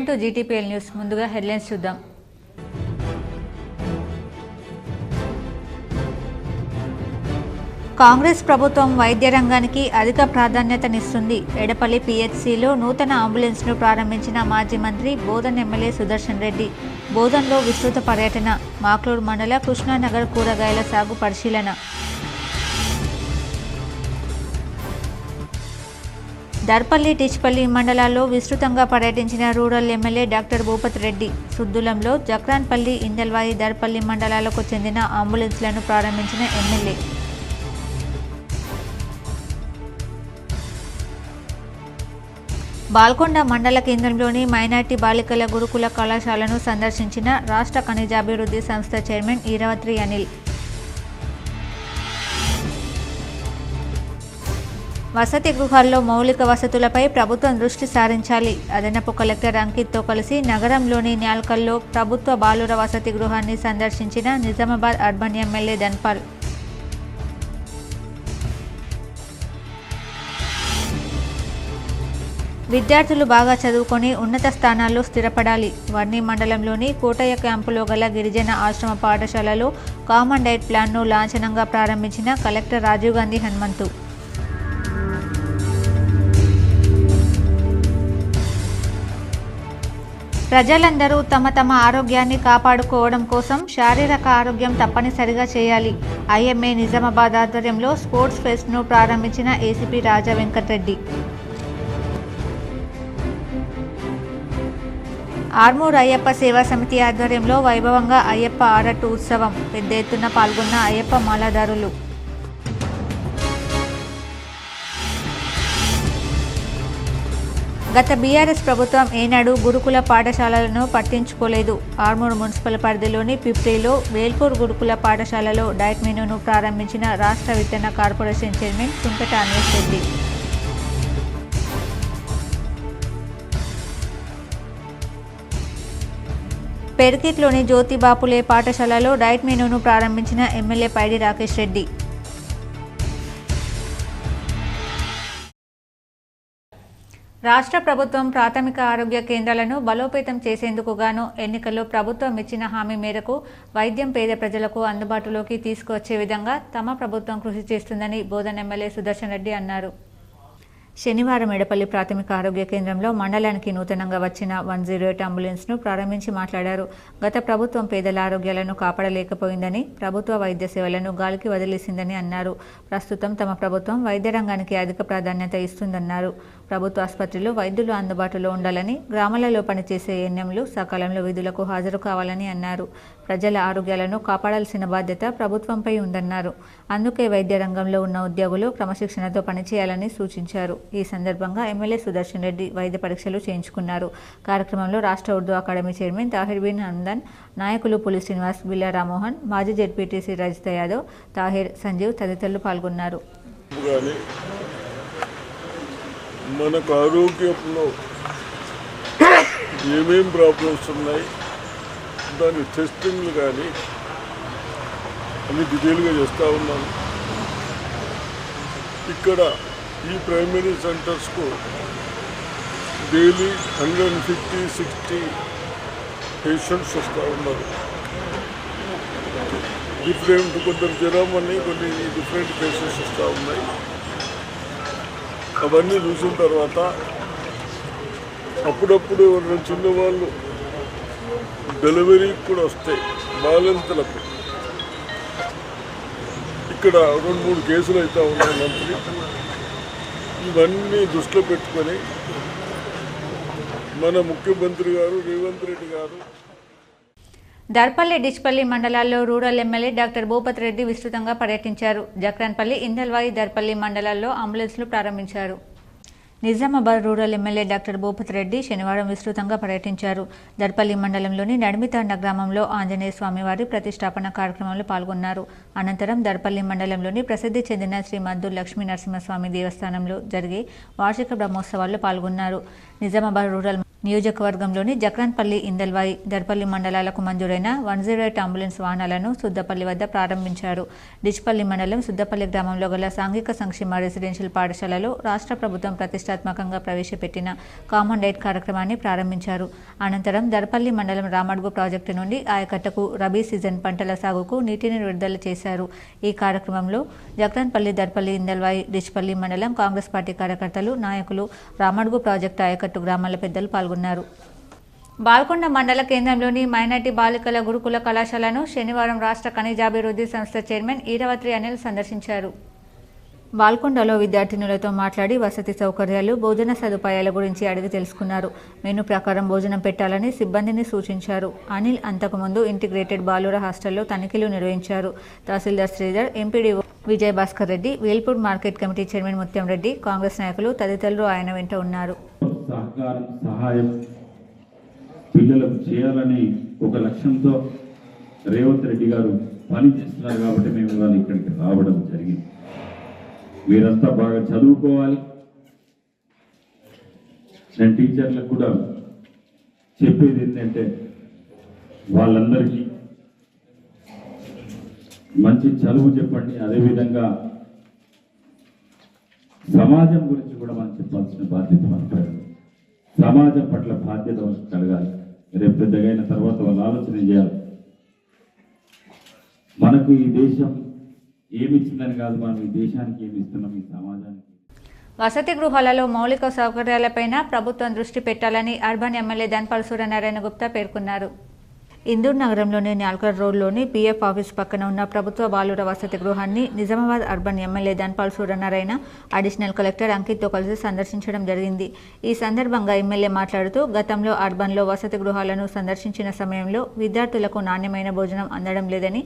To GTPL news. ముందుగా headlines చూద్దాం. కాంగ్రెస్ ప్రభుత్వం వైద్య రంగానికి అధిక ప్రాధాన్యతనిస్తుంది. ఎడపల్లి PHCలో నూతన అంబులెన్స్ను ప్రారంభించిన మాజీ మంత్రి బోధన్ ఎమ్మెల్యే సుదర్శన్ రెడ్డి. బోధన్లో విస్తృత పర్యటన. మాక్లూరు మండల కృష్ణానగర్ కూరగాయల సాగు పరిశీలన. దర్పల్లి టిచ్పల్లి మండలాల్లో విస్తృతంగా పర్యటించిన rural MLA doctor Bhupathi Reddy. సుద్దులంలో జక్రాన్పల్లి, ఇందల్వాయి, దర్పల్లి మండలాలకు చెందిన అంబులెన్స్లను ప్రారంభించిన ఎమ్మెల్యే. బాల్కొండ మండల కేంద్రంలోని మైనార్టీ బాలికల గురుకుల కళాశాలను సందర్శించిన రాష్ట్ర ఖనిజాభివృద్ధి సంస్థ చైర్మన్ ఈరావత్రి అనిల్. వసతి గృహాల్లో మౌలిక వసతులపై ప్రభుత్వం దృష్టి సారించాలి. అదనపు కలెక్టర్ అంకిత్తో కలిసి నగరంలోని న్యాల్కల్లో ప్రభుత్వ బాలుర వసతి గృహాన్ని సందర్శించిన నిజామాబాద్ అర్బన్ ఎమ్మెల్యే ధన్పాల్. విద్యార్థులు బాగా చదువుకొని ఉన్నత స్థానాల్లో స్థిరపడాలి. వర్ణి మండలంలోని కోటయ్య క్యాంపులో గల గిరిజన ఆశ్రమ పాఠశాలలో కామన్ డైట్ ప్లాన్ను లాంఛనంగా ప్రారంభించిన కలెక్టర్ రాజీవ్ గాంధీ హనుమంతు. ప్రజలందరూ తమ ఆరోగ్యాన్ని కాపాడుకోవడం కోసం శారీరక ఆరోగ్యం తప్పనిసరిగా చేయాలి. IMA నిజామాబాద్ ఆధ్వర్యంలో స్పోర్ట్స్ ఫెస్ట్ను ప్రారంభించిన ACP రాజా వెంకటరెడ్డి. ఆర్మూర్ అయ్యప్ప సేవా సమితి ఆధ్వర్యంలో వైభవంగా అయ్యప్ప ఆరట్టు ఉత్సవం. పెద్ద ఎత్తున పాల్గొన్న అయ్యప్ప మాలాదారులు. గత BRS ప్రభుత్వం ఏనాడు గురుకుల పాఠశాలలను పట్టించుకోలేదు. ఆర్మూర్ మున్సిపల్ పరిధిలోని పిప్రిలో వేల్పూర్ గురుకుల పాఠశాలలో డైట్ మెనూను ప్రారంభించిన రాష్ట్ర విత్తన కార్పొరేషన్ చైర్మన్ సుంకట అన్వేష్ రెడ్డి. పెర్కిట్లోని జ్యోతిబాపులే పాఠశాలలో డైట్ మెనూను ప్రారంభించిన ఎమ్మెల్యే పైడి రాకేష్ రెడ్డి. రాష్ట్ర ప్రభుత్వం ప్రాథమిక ఆరోగ్య కేంద్రాలను బలోపేతం చేసేందుకు గాను ఎన్నికల్లో ప్రభుత్వం ఇచ్చిన హామీ మేరకు వైద్యం పేద ప్రజలకు అందుబాటులోకి తీసుకువచ్చే విధంగా తమ ప్రభుత్వం కృషి చేస్తుందని బోధన్ ఎమ్మెల్యే సుదర్శన్ రెడ్డి అన్నారు. శనివారం ఎడపల్లి ప్రాథమిక ఆరోగ్య కేంద్రంలో మండలానికి నూతనంగా వచ్చిన 108 అంబులెన్స్ను ప్రారంభించి మాట్లాడారు. గత ప్రభుత్వం పేదల ఆరోగ్యాలను కాపాడలేకపోయిందని, ప్రభుత్వ వైద్య సేవలను గాలికి వదిలేసిందని అన్నారు. ప్రస్తుతం తమ ప్రభుత్వం వైద్య రంగానికి అధిక ప్రాధాన్యత ఇస్తుందన్నారు. ప్రభుత్వ ఆసుపత్రిలో వైద్యులు అందుబాటులో ఉండాలని, గ్రామాలలో పనిచేసే ANMలు సకాలంలో విధులకు హాజరు కావాలని అన్నారు. ప్రజల ఆరోగ్యాలను కాపాడాల్సిన బాధ్యత ప్రభుత్వంపై ఉందన్నారు. అందుకే వైద్య రంగంలో ఉన్న ఉద్యోగులు క్రమశిక్షణతో పనిచేయాలని సూచించారు. ఈ సందర్భంగా ఎమ్మెల్యే సుదర్శన్ రెడ్డి వైద్య పరీక్షలు చేయించుకున్నారు. కార్యక్రమంలో రాష్ట్ర ఉర్దూ అకాడమీ చైర్మన్ తాహిర్ బిన్ నందన్, నాయకులు పులి శ్రీనివాస్, బిల్లా రామ్మోహన్, మాజీ ZPTC రజిత యాదవ్, తాహిర్, సంజీవ్ తదితరులు పాల్గొన్నారు. మనకు ఆరోగ్యంలో ఏమేం ప్రాబ్లమ్స్ ఉన్నాయి, దాని టెస్టింగ్లు కానీ అన్ని డీటెయిల్గా చేస్తూ ఉన్నాను. ఇక్కడ ఈ ప్రైమరీ సెంటర్స్కు డైలీ 150-60 పేషెంట్స్ వస్తూ ఉన్నారు. కొందరు జ్వరం అని కొన్ని డిఫరెంట్ కేసెస్ వస్తూ ఉన్నాయి. అవన్నీ చూసిన తర్వాత అప్పుడప్పుడు చిన్నవాళ్ళు డెలివరీకి కూడా వస్తాయి. బాలింతలకు ఇక్కడ 2-3 కేసులు అవుతూ ఉన్నాయి మంత్లీ. ఇవన్నీ దృష్టిలో పెట్టుకొని మన ముఖ్యమంత్రి గారు రేవంత్ రెడ్డి గారు దర్పల్లి డిచ్పల్లి మండలాల్లో rural MLA doctor Bhupathi Reddy విస్తృతంగా పర్యటించారు. జక్రాన్పల్లి, ఇందల్వాయి, దర్పల్లి మండలాల్లో అంబులెన్స్లు ప్రారంభించారు. Nizamabad rural MLA doctor Bhupathi Reddy శనివారం విస్తృతంగా పర్యటించారు. దర్పల్లి మండలంలోని నడిమితాండ గ్రామంలో ఆంజనేయ స్వామివారి ప్రతిష్టాపన కార్యక్రమంలో పాల్గొన్నారు. అనంతరం దర్పల్లి మండలంలోని ప్రసిద్ధి చెందిన శ్రీ మద్దు లక్ష్మీ నరసింహస్వామి దేవస్థానంలో జరిగే వార్షిక బ్రహ్మోత్సవాల్లో పాల్గొన్నారు. నిజామాబాద్ రూరల్ నియోజకవర్గంలోని జక్రాన్పల్లి, ఇందల్వాయి, దర్పల్లి మండలాలకు మంజూరైన 108 అంబులెన్స్ వాహనాలను సుద్దపల్లి వద్ద ప్రారంభించారు. డిచ్పల్లి మండలం సుద్దపల్లి గ్రామంలో గల సాంఘిక సంక్షేమ రెసిడెన్షియల్ పాఠశాలలో రాష్ట్ర ప్రభుత్వం ప్రతిష్టాత్మకంగా ప్రవేశపెట్టిన కామన్ డైట్ కార్యక్రమాన్ని ప్రారంభించారు. అనంతరం దర్పల్లి మండలం రామడుగు ప్రాజెక్టు నుండి ఆయకట్టకు రబీ సీజన్ పంటల సాగుకు నీటిని విడుదల చేశారు. ఈ కార్యక్రమంలో జక్రాన్పల్లి, దర్పల్లి, ఇందల్వాయి, డిచ్పల్లి మండలం కాంగ్రెస్ పార్టీ కార్యకర్తలు, నాయకులు, రామడుగు ప్రాజెక్టు ఆయకట్టు గ్రామాల పెద్దలు పాల్గొన్నారు. బాల్కొండ మండల కేంద్రంలోని మైనార్టీ బాలికల గురుకుల కళాశాలను శనివారం రాష్ట్ర ఖనిజాభివృద్ధి సంస్థ చైర్మన్ ఈరవత్రి అనిల్ సందర్శించారు. బాల్కొండలో విద్యార్థినులతో మాట్లాడి వసతి సౌకర్యాలు, భోజన సదుపాయాల గురించి అడిగి తెలుసుకున్నారు. మెనూ ప్రకారం భోజనం పెట్టాలని సిబ్బందిని సూచించారు. అనిల్ అంతకుముందు ఇంటిగ్రేటెడ్ బాలుర హాస్టల్లో తనిఖీలు నిర్వహించారు. Tahsildar Sridhar, MPDO Vijay Bhaskar Reddy, Velpur market committee chairman Mutyam Reddy, Congress నాయకులు తదితరులు ఆయన వెంట ఉన్నారు. సహకారం, సహాయం పిల్లలకు చేయాలని ఒక లక్ష్యంతో రేవంత్ రెడ్డి గారు పనిచేస్తున్నారు కాబట్టి మేము ఇవాళ ఇక్కడికి రావడం జరిగింది. మీరంతా బాగా చదువుకోవాలి. నేను టీచర్లకు కూడా చెప్పేది ఏంటంటే వాళ్ళందరికీ మంచి చదువు చెప్పండి. అదేవిధంగా సమాజం గురించి కూడా మనం చెప్పాల్సిన బాధ్యత మనపై. సమాజం పట్ల బాధ్యత కలగాలి. రేపు పెద్దగైన తర్వాత వాళ్ళు ఆలోచన చేయాలి. మనకు ఈ దేశం ఏమిచ్చిందని కాదు, మనం ఈ దేశానికి ఏమి ఇస్తున్నాం, ఈ సమాజానికి. వసతి గృహాలలో మౌలిక సౌకర్యాలపైన ప్రభుత్వం దృష్టి పెట్టాలని అర్బన్ ఎమ్మెల్యే ధన్పాల్ సూర్యనారాయణ గుప్తా పేర్కొన్నారు. ఇందూర్ నగరంలోని నాల్కర్ రోడ్లోని పీఎఫ్ ఆఫీస్ పక్కన ఉన్న ప్రభుత్వ బాలుర వసతి గృహాన్ని Nizamabad urban MLA Dhanpal Suryanarayana additional collector అంకిత్తో కలిసి సందర్శించడం జరిగింది. ఈ సందర్భంగా ఎమ్మెల్యే మాట్లాడుతూ గతంలో అర్బన్లో వసతి గృహాలను సందర్శించిన సమయంలో విద్యార్థులకు నాణ్యమైన భోజనం అందడం లేదని,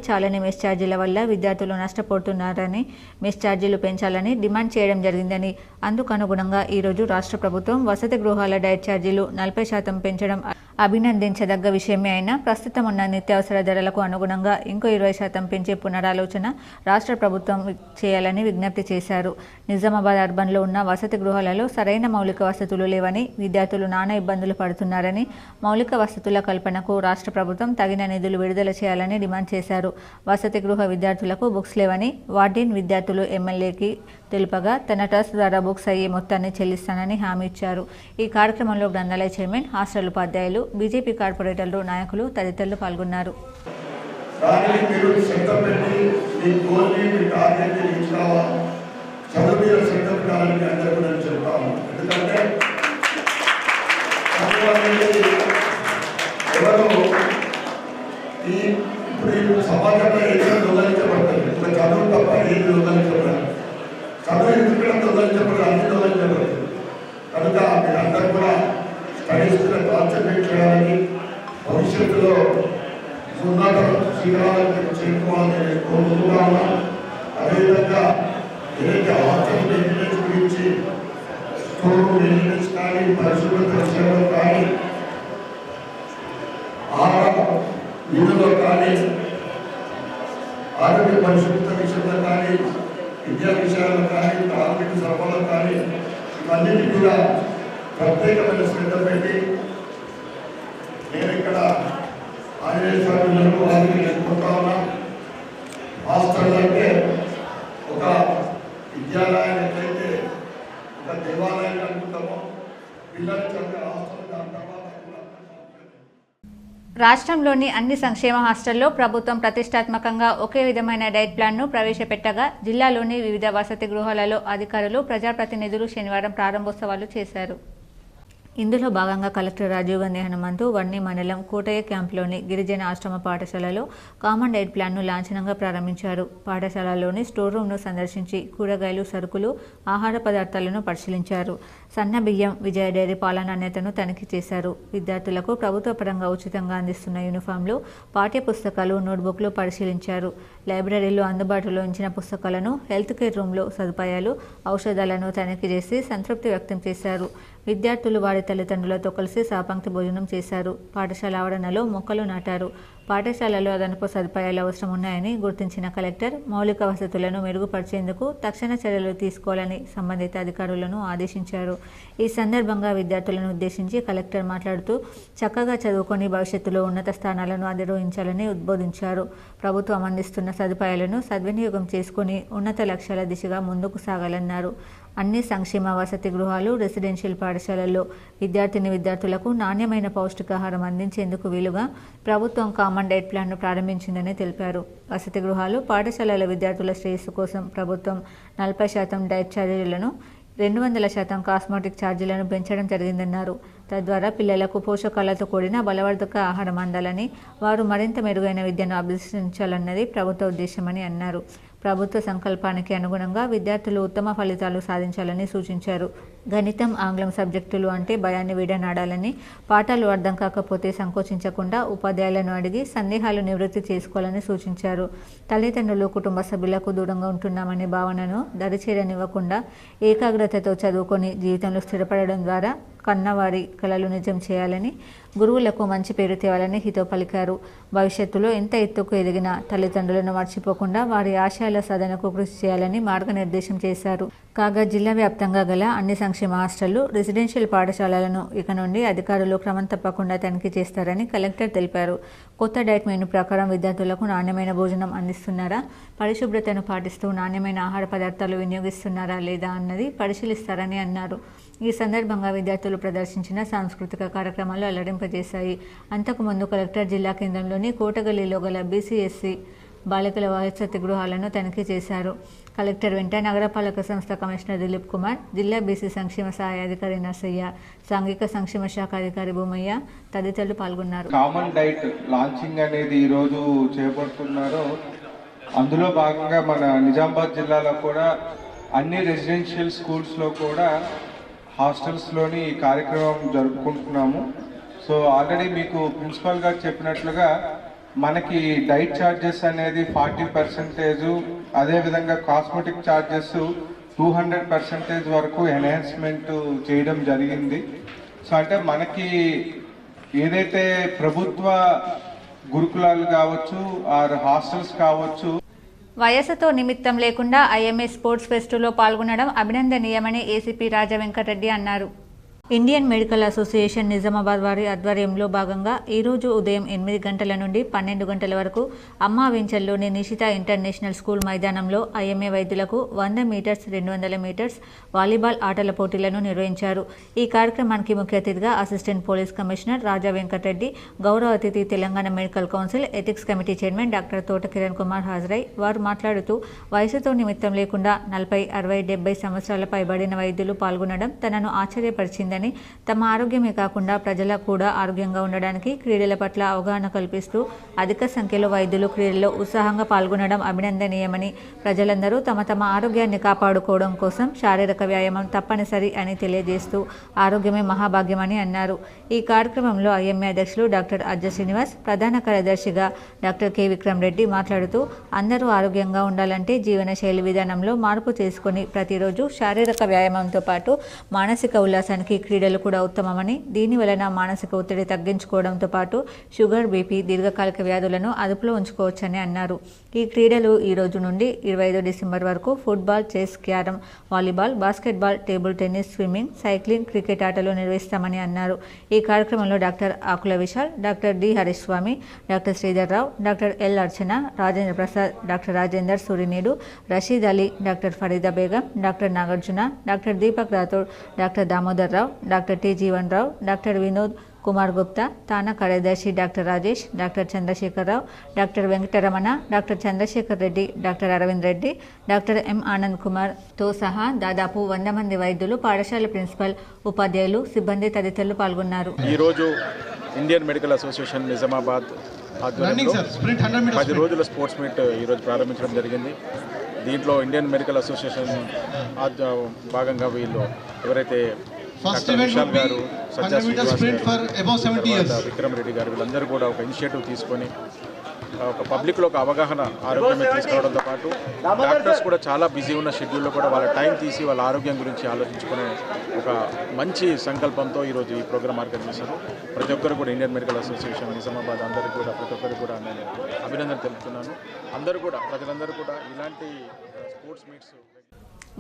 చాలని మెస్ ఛార్జీల వల్ల విద్యార్థులు నష్టపోతున్నారని, మెస్ ఛార్జీలు పెంచాలని డిమాండ్ చేయడం జరిగిందని, అందుకనుగుణంగా ఈరోజు రాష్ట్ర ప్రభుత్వం వసతి గృహాల డైట్ ఛార్జీలు 40% పెంచడం అభినందించదగ్గ విషయమే అయినా ప్రస్తుతం ఉన్న నిత్యావసర ధరలకు అనుగుణంగా ఇంకో 20% పెంచే పునరాలోచన రాష్ట్ర ప్రభుత్వం చేయాలని విజ్ఞప్తి చేశారు. నిజామాబాద్ అర్బన్లో ఉన్న వసతి గృహాలలో సరైన మౌలిక వసతులు లేవని, విద్యార్థులు నానా ఇబ్బందులు పడుతున్నారని, మౌలిక వసతుల కల్పనకు రాష్ట్ర ప్రభుత్వం తగిన నిధులు విడుదల చేయాలని డిమాండ్ చేశారు. వసతి గృహ విద్యార్థులకు బుక్స్ లేవని వార్డెన్ విద్యార్థులు ఎమ్మెల్యేకి తెలుపగా తన ట్రస్ట్ ద్వారా బుక్స్ అయ్యే మొత్తాన్ని చెల్లిస్తానని హామీ ఇచ్చారు. ఈ కార్యక్రమంలో గ్రంథాలయ చైర్మన్, హాస్టల్ ఉపాధ్యాయులు, బీజేపీ కార్పొరేటర్లు, నాయకులు తదితరులు పాల్గొన్నారు. సమాజంలో ఏదో దొంగలించబడుతుంది. చదువు తప్ప ఏది దొంగలించబడాలి, చదువు ఎందుకు దొంగలించబడదు, అన్ని దొంగలించబడుతుంది. కనుక మీరందరూ కూడా స్టడీస్ మీద కాన్సన్ట్రేట్ చేయాలని, భవిష్యత్తులో ఉన్నత శిఖరాలకు చేరుకోవాలని కోరుకుంటా ఉన్నాం. అదేవిధంగా ఏదైతే హాస్టల్ మెయింటెనెన్స్ గురించి, స్టోర్ మెయింటెనెన్స్ కానీ, పరిశుభ్రత విషయంలో కానీ, ఆహార విధుల్లో కానీ, ఆరోగ్య పరిశుభ్రత విషయంలో కానీ, విద్యా విషయాల్లో కానీ, తాగునీటి సరఫరాలో కానీ, ఇవన్నిటి కూడా ప్రత్యేకమైన శ్రద్ధ పెట్టి నేను ఇక్కడ ఆంజనేయ స్వామి వారికి నేర్చుకుంటా ఉన్నా. హాస్టల్ అంటే ఒక విద్యాలయాన్ని ఎట్లయితే ఒక దేవాలయాన్ని అనుకుంటామో, పిల్లలు చదివే హాస్టల్ దాని తర్వాత రాష్ట్రంలోని అన్ని సంక్షేమ హాస్టల్లో ప్రభుత్వం ప్రతిష్టాత్మకంగా ఒకే విధమైన డైట్ ప్లాన్ను ప్రవేశపెట్టగా జిల్లాలోని వివిధ వసతి గృహాలలో అధికారులు, ప్రజాప్రతినిధులు శనివారం ప్రారంభోత్సవాలు చేశారు. ఇందులో భాగంగా కలెక్టర్ రాజీవ్ గాంధీ హనుమంతు వన్నీ మండలం కోటయ్య క్యాంపులోని గిరిజన ఆశ్రమ పాఠశాలలో కామన్ డైట్ ప్లాన్ను లాంఛనంగా ప్రారంభించారు. పాఠశాలలోని స్టోర్ రూమ్ను సందర్శించి కూరగాయలు, సరుకులు, ఆహార పదార్థాలను పరిశీలించారు. సన్న బియ్యం, విజయ డైరీ పాల నాణ్యతను తనిఖీ చేశారు. విద్యార్థులకు ప్రభుత్వ పరంగా ఉచితంగా అందిస్తున్న యూనిఫామ్లు, పాఠ్య పుస్తకాలు, నోట్బుక్లు పరిశీలించారు. లైబ్రరీలో అందుబాటులో ఉంచిన పుస్తకాలను, హెల్త్ కేర్ రూమ్లో సదుపాయాలు, ఔషధాలను తనిఖీ చేసి సంతృప్తి వ్యక్తం చేశారు. విద్యార్థులు వారి తల్లిదండ్రులతో కలిసి సహపంక్తి భోజనం చేశారు. పాఠశాల ఆవరణలో మొక్కలు నాటారు. పాఠశాలలో అదనపు సదుపాయాలు అవసరం ఉన్నాయని గుర్తించిన కలెక్టర్ మౌలిక వసతులను మెరుగుపరిచేందుకు తక్షణ చర్యలు తీసుకోవాలని సంబంధిత అధికారులను ఆదేశించారు. ఈ సందర్భంగా విద్యార్థులను ఉద్దేశించి కలెక్టర్ మాట్లాడుతూ చక్కగా చదువుకొని భవిష్యత్తులో ఉన్నత స్థానాలను అధిరోహించాలని ఉద్బోధించారు. ప్రభుత్వం అందిస్తున్న సదుపాయాలను సద్వినియోగం చేసుకుని ఉన్నత లక్ష్యాల దిశగా ముందుకు సాగాలన్నారు. అన్ని సంక్షేమ వసతి గృహాలు, రెసిడెన్షియల్ పాఠశాలల్లో విద్యార్థులకు నాణ్యమైన పౌష్టికాహారం అందించేందుకు వీలుగా ప్రభుత్వం కామన్ డైట్ ప్లాన్ను ప్రారంభించిందని తెలిపారు. వసతి గృహాలు, పాఠశాలల విద్యార్థుల శ్రేయస్సు కోసం ప్రభుత్వం 40% డైట్ ఛార్జీలను, 200% కాస్మెటిక్ ఛార్జీలను పెంచడం జరిగిందన్నారు. తద్వారా పిల్లలకు పోషకాలతో కూడిన బలవర్ధక ఆహారం అందాలని, వారు మరింత మెరుగైన విద్యను అభ్యసించాలన్నది ప్రభుత్వ ఉద్దేశమని అన్నారు. ప్రభుత్వ సంకల్పానికి అనుగుణంగా విద్యార్థులు ఉత్తమ ఫలితాలు సాధించాలని సూచించారు. గణితం, ఆంగ్లం సబ్జెక్టులు అంటే భయాన్ని వీడనాడాలని, పాఠాలు అర్థం కాకపోతే సంకోచించకుండా ఉపాధ్యాయులను అడిగి సందేహాలు నివృత్తి చేసుకోవాలని సూచించారు. తల్లిదండ్రులు, కుటుంబ సభ్యులకు దూరంగా ఉంటున్నామనే భావనను దరిచేరనివ్వకుండా ఏకాగ్రతతో చదువుకొని జీవితంలో స్థిరపడడం ద్వారా కన్నవారి కలలు నిజం చేయాలని, గురువులకు మంచి పేరు తేవాలని హితో పలికారు. భవిష్యత్తులో ఎంత ఎత్తుకు ఎదిగినా తల్లిదండ్రులను మర్చిపోకుండా వారి ఆశయాల సాధనకు కృషి చేయాలని మార్గనిర్దేశం చేశారు. కాగా జిల్లా వ్యాప్తంగా గల అన్ని సంక్షేమ హాస్టళ్లు, రెసిడెన్షియల్ పాఠశాలలను ఇక నుండి అధికారులు క్రమం తప్పకుండా తనిఖీ చేస్తారని కలెక్టర్ తెలిపారు. కొత్త డైట్ మెనూ ప్రకారం విద్యార్థులకు నాణ్యమైన భోజనం అందిస్తున్నారా, పరిశుభ్రతను పాటిస్తూ నాణ్యమైన ఆహార పదార్థాలు వినియోగిస్తున్నారా లేదా అన్నది పరిశీలిస్తారని అన్నారు. ఈ సందర్భంగా విద్యార్థులు ప్రదర్శించిన సాంస్కృతిక కార్యక్రమాలు అలరింపజేశాయి. అంతకుముందు కలెక్టర్ జిల్లా కేంద్రంలోని కోటగల్లీలో గల బీసీ/ఎస్సీ బాలికల వసతి గృహాలను తనిఖీ చేశారు. కలెక్టర్ వెంట నగరపాలక సంస్థ కమిషనర్ దిలీప్ కుమార్, జిల్లా బీసీ సంక్షేమ సహాయ అధికారి నర్సయ్య, సాంఘిక సంక్షేమ శాఖ అధికారి భూమయ్య తదితరులు పాల్గొన్నారు. కామన్ డైట్ లాంచింగ్ అనేది ఈరోజు చేపడుతున్నారు. అందులో భాగంగా మన నిజామాబాద్ జిల్లాలో కూడా అన్ని రెసిడెన్షియల్ స్కూల్స్లో కూడా హాస్టల్స్లోని ఈ కార్యక్రమం జరుపుకుంటున్నాము. సో ఆల్రెడీ మీకు ప్రిన్సిపల్ గారు చెప్పినట్లుగా మనకి డైట్ ఛార్జెస్ అనేది 40%, అదేవిధంగా కాస్మెటిక్ ఛార్జెస్ 200% వరకు ఎన్హాన్స్మెంట్ చేయడం జరిగింది. సో అంటే మనకి ఏదైతే ప్రభుత్వ గురుకులాలు కావచ్చు ఆర్ హాస్టల్స్ కావచ్చు, వయసుతో నిమిత్తం లేకుండా ఐఎంఏ స్పోర్ట్స్ ఫెస్టులో పాల్గొనడం అభినందనీయమని ఏసీపీ రాజా వెంకటరెడ్డి అన్నారు. ఇండియన్ మెడికల్ అసోసియేషన్ నిజామాబాద్ వారి ఆధ్వర్యంలో భాగంగా ఈరోజు ఉదయం 8 గంటల నుండి 12 గంటల వరకు అమ్మావించల్లోని నిషిత ఇంటర్నేషనల్ స్కూల్ మైదానంలో ఐఎంఏ వైద్యులకు 100 మీటర్స్, 200 మీటర్స్ వాలీబాల్ ఆటల పోటీలను నిర్వహించారు. ఈ కార్యక్రమానికి ముఖ్య అతిథిగా అసిస్టెంట్ పోలీస్ కమిషనర్ రాజా వెంకటరెడ్డి, గౌరవ అతిథి Telangana medical council ethics committee chairman doctor తోట కిరణ్ కుమార్ హాజరై వారు మాట్లాడుతూ వయసుతో నిమిత్తం లేకుండా 40, 60, 70 సంవత్సరాల పైబడిన వైద్యులు పాల్గొనడం తనను ఆశ్చర్యపరిచిందని, తమ ఆరోగ్యమే కాకుండా ప్రజలకు కూడా ఆరోగ్యంగా ఉండడానికి క్రీడల పట్ల అవగాహన కల్పిస్తూ అధిక సంఖ్యలో వైద్యులు క్రీడల్లో ఉత్సాహంగా పాల్గొనడం అభినందనీయమని, ప్రజలందరూ తమ తమ ఆరోగ్యాన్ని కాపాడుకోవడం కోసం శారీరక వ్యాయామం తప్పనిసరి అని తెలియజేస్తూ ఆరోగ్యమే మహాభాగ్యమని అన్నారు. ఈ కార్యక్రమంలో ఐఎంఏ అధ్యక్షులు డాక్టర్ అజ్జ శ్రీనివాస్, ప్రధాన కార్యదర్శిగా డాక్టర్ కె విక్రమ్ రెడ్డి మాట్లాడుతూ అందరూ ఆరోగ్యంగా ఉండాలంటే జీవనశైలి విధానంలో మార్పు చేసుకుని ప్రతిరోజు శారీరక వ్యాయామంతో పాటు మానసిక ఉల్లాసానికి క్రీడలు కూడా ఉత్తమమని, దీని వలన మానసిక ఒత్తిడి తగ్గించుకోవడంతో పాటు షుగర్, బీపీ, దీర్ఘకాలిక వ్యాధులను అదుపులో ఉంచుకోవచ్చని అన్నారు. ఈ క్రీడలు ఈ రోజు నుండి 25 డిసెంబర్ వరకు football, chess, carrom, volleyball, basketball, table tennis, swimming, cycling, cricket ఆటలు నిర్వహిస్తామని అన్నారు. ఈ కార్యక్రమంలో doctor Akula Vishal, doctor D Harish Swamy, doctor Sridhar Rao, doctor L Archana, Rajendra Prasad, doctor Rajender Surinedu, Rasheed Ali, doctor Farida Begum, doctor Nagarjuna, doctor Deepak Rathod, doctor Damodar Rao, doctor T Jeevan Rao, doctor Vinod Kumar Gupta, TANA కార్యదర్శి doctor Rajesh, doctor Chandrasekhar Rao, doctor Venkataramana, doctor Chandrashekar Reddy, doctor Arvind Reddy, doctor M Anand కుమార్తో సహా దాదాపు 100 మంది వైద్యులు, పాఠశాల ప్రిన్సిపల్, ఉపాధ్యాయులు, సిబ్బంది తదితరులు పాల్గొన్నారు. ఈరోజు ఇండియన్ మెడికల్ అసోసియేషన్ నిజామాబాద్ ఆధ్వర్యంలో 10 రోజుల స్పోర్ట్స్ మీట్ ఈరోజు ప్రారంభించడం జరిగింది. దీంట్లో ఇండియన్ మెడికల్ అసోసియేషన్ భాగంగా వీళ్ళు ఎవరైతే విశాల్ గారు, సజ్జా శ్రీనివాస్ గారు, విక్రమ్ రెడ్డి గారు వీళ్ళందరూ కూడా ఒక ఇనిషియేటివ్ తీసుకొని ఒక పబ్లిక్లో ఒక అవగాహన ఆరోగ్యం మీద తీసుకురావడంతో పాటు డాక్టర్స్ కూడా చాలా బిజీ ఉన్న షెడ్యూల్లో కూడా వాళ్ళ టైం తీసి వాళ్ళ ఆరోగ్యం గురించి ఆలోచించుకునే ఒక మంచి సంకల్పంతో ఈరోజు ఈ ప్రోగ్రామ్ ఆర్గనైజ్ చేశారు. ప్రతి ఒక్కరు కూడా ఇండియన్ మెడికల్ అసోసియేషన్ నిజామాబాద్ అందరికీ కూడా ప్రతి ఒక్కరికి కూడా నేను అభినందన తెలుపుతున్నాను. అందరూ కూడా ప్రజలందరూ కూడా ఇలాంటి స్పోర్ట్స్ మీట్స్.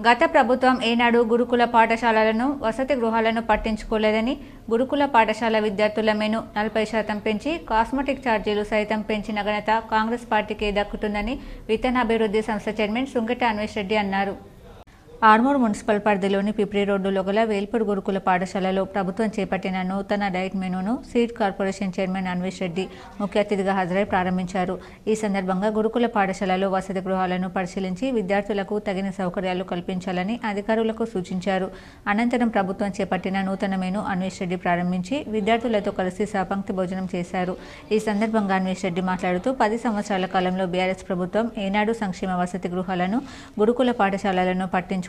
గత ప్రభుత్వం ఏనాడు గురుకుల పాఠశాలలను వసతి గృహాలను పట్టించుకోలేదని, గురుకుల పాఠశాల విద్యార్థుల మెను 40% పెంచి కాస్మెటిక్ ఛార్జీలు సైతం పెంచిన ఘనత కాంగ్రెస్ పార్టీకే దక్కుతుందని విత్తనాభివృద్ధి సంస్థ చైర్మన్ సుంగట అన్వేష్ రెడ్డి అన్నారు. ఆర్మూర్ మున్సిపల్ పరిధిలోని పిప్రి రోడ్డులో గల వేల్పూర్ గురుకుల పాఠశాలలో ప్రభుత్వం చేపట్టిన నూతన డైట్ మెనూను seed corporation chairman Anvesh Reddy ముఖ్య అతిథిగా హాజరై ప్రారంభించారు. ఈ సందర్భంగా గురుకుల పాఠశాలలో వసతి గృహాలను పరిశీలించి విద్యార్థులకు తగిన సౌకర్యాలు కల్పించాలని అధికారులకు సూచించారు. అనంతరం ప్రభుత్వం చేపట్టిన నూతన మెనూ అన్వేష్ రెడ్డి ప్రారంభించి విద్యార్థులతో కలిసి సహపంక్తి భోజనం చేశారు. ఈ సందర్భంగా అన్వేష్ రెడ్డి మాట్లాడుతూ 10 సంవత్సరాల కాలంలో బీఆర్ఎస్ ప్రభుత్వం ఏనాడు సంక్షేమ వసతి గృహాలను గురుకుల పాఠశాలలను పట్టించుకోలేదని,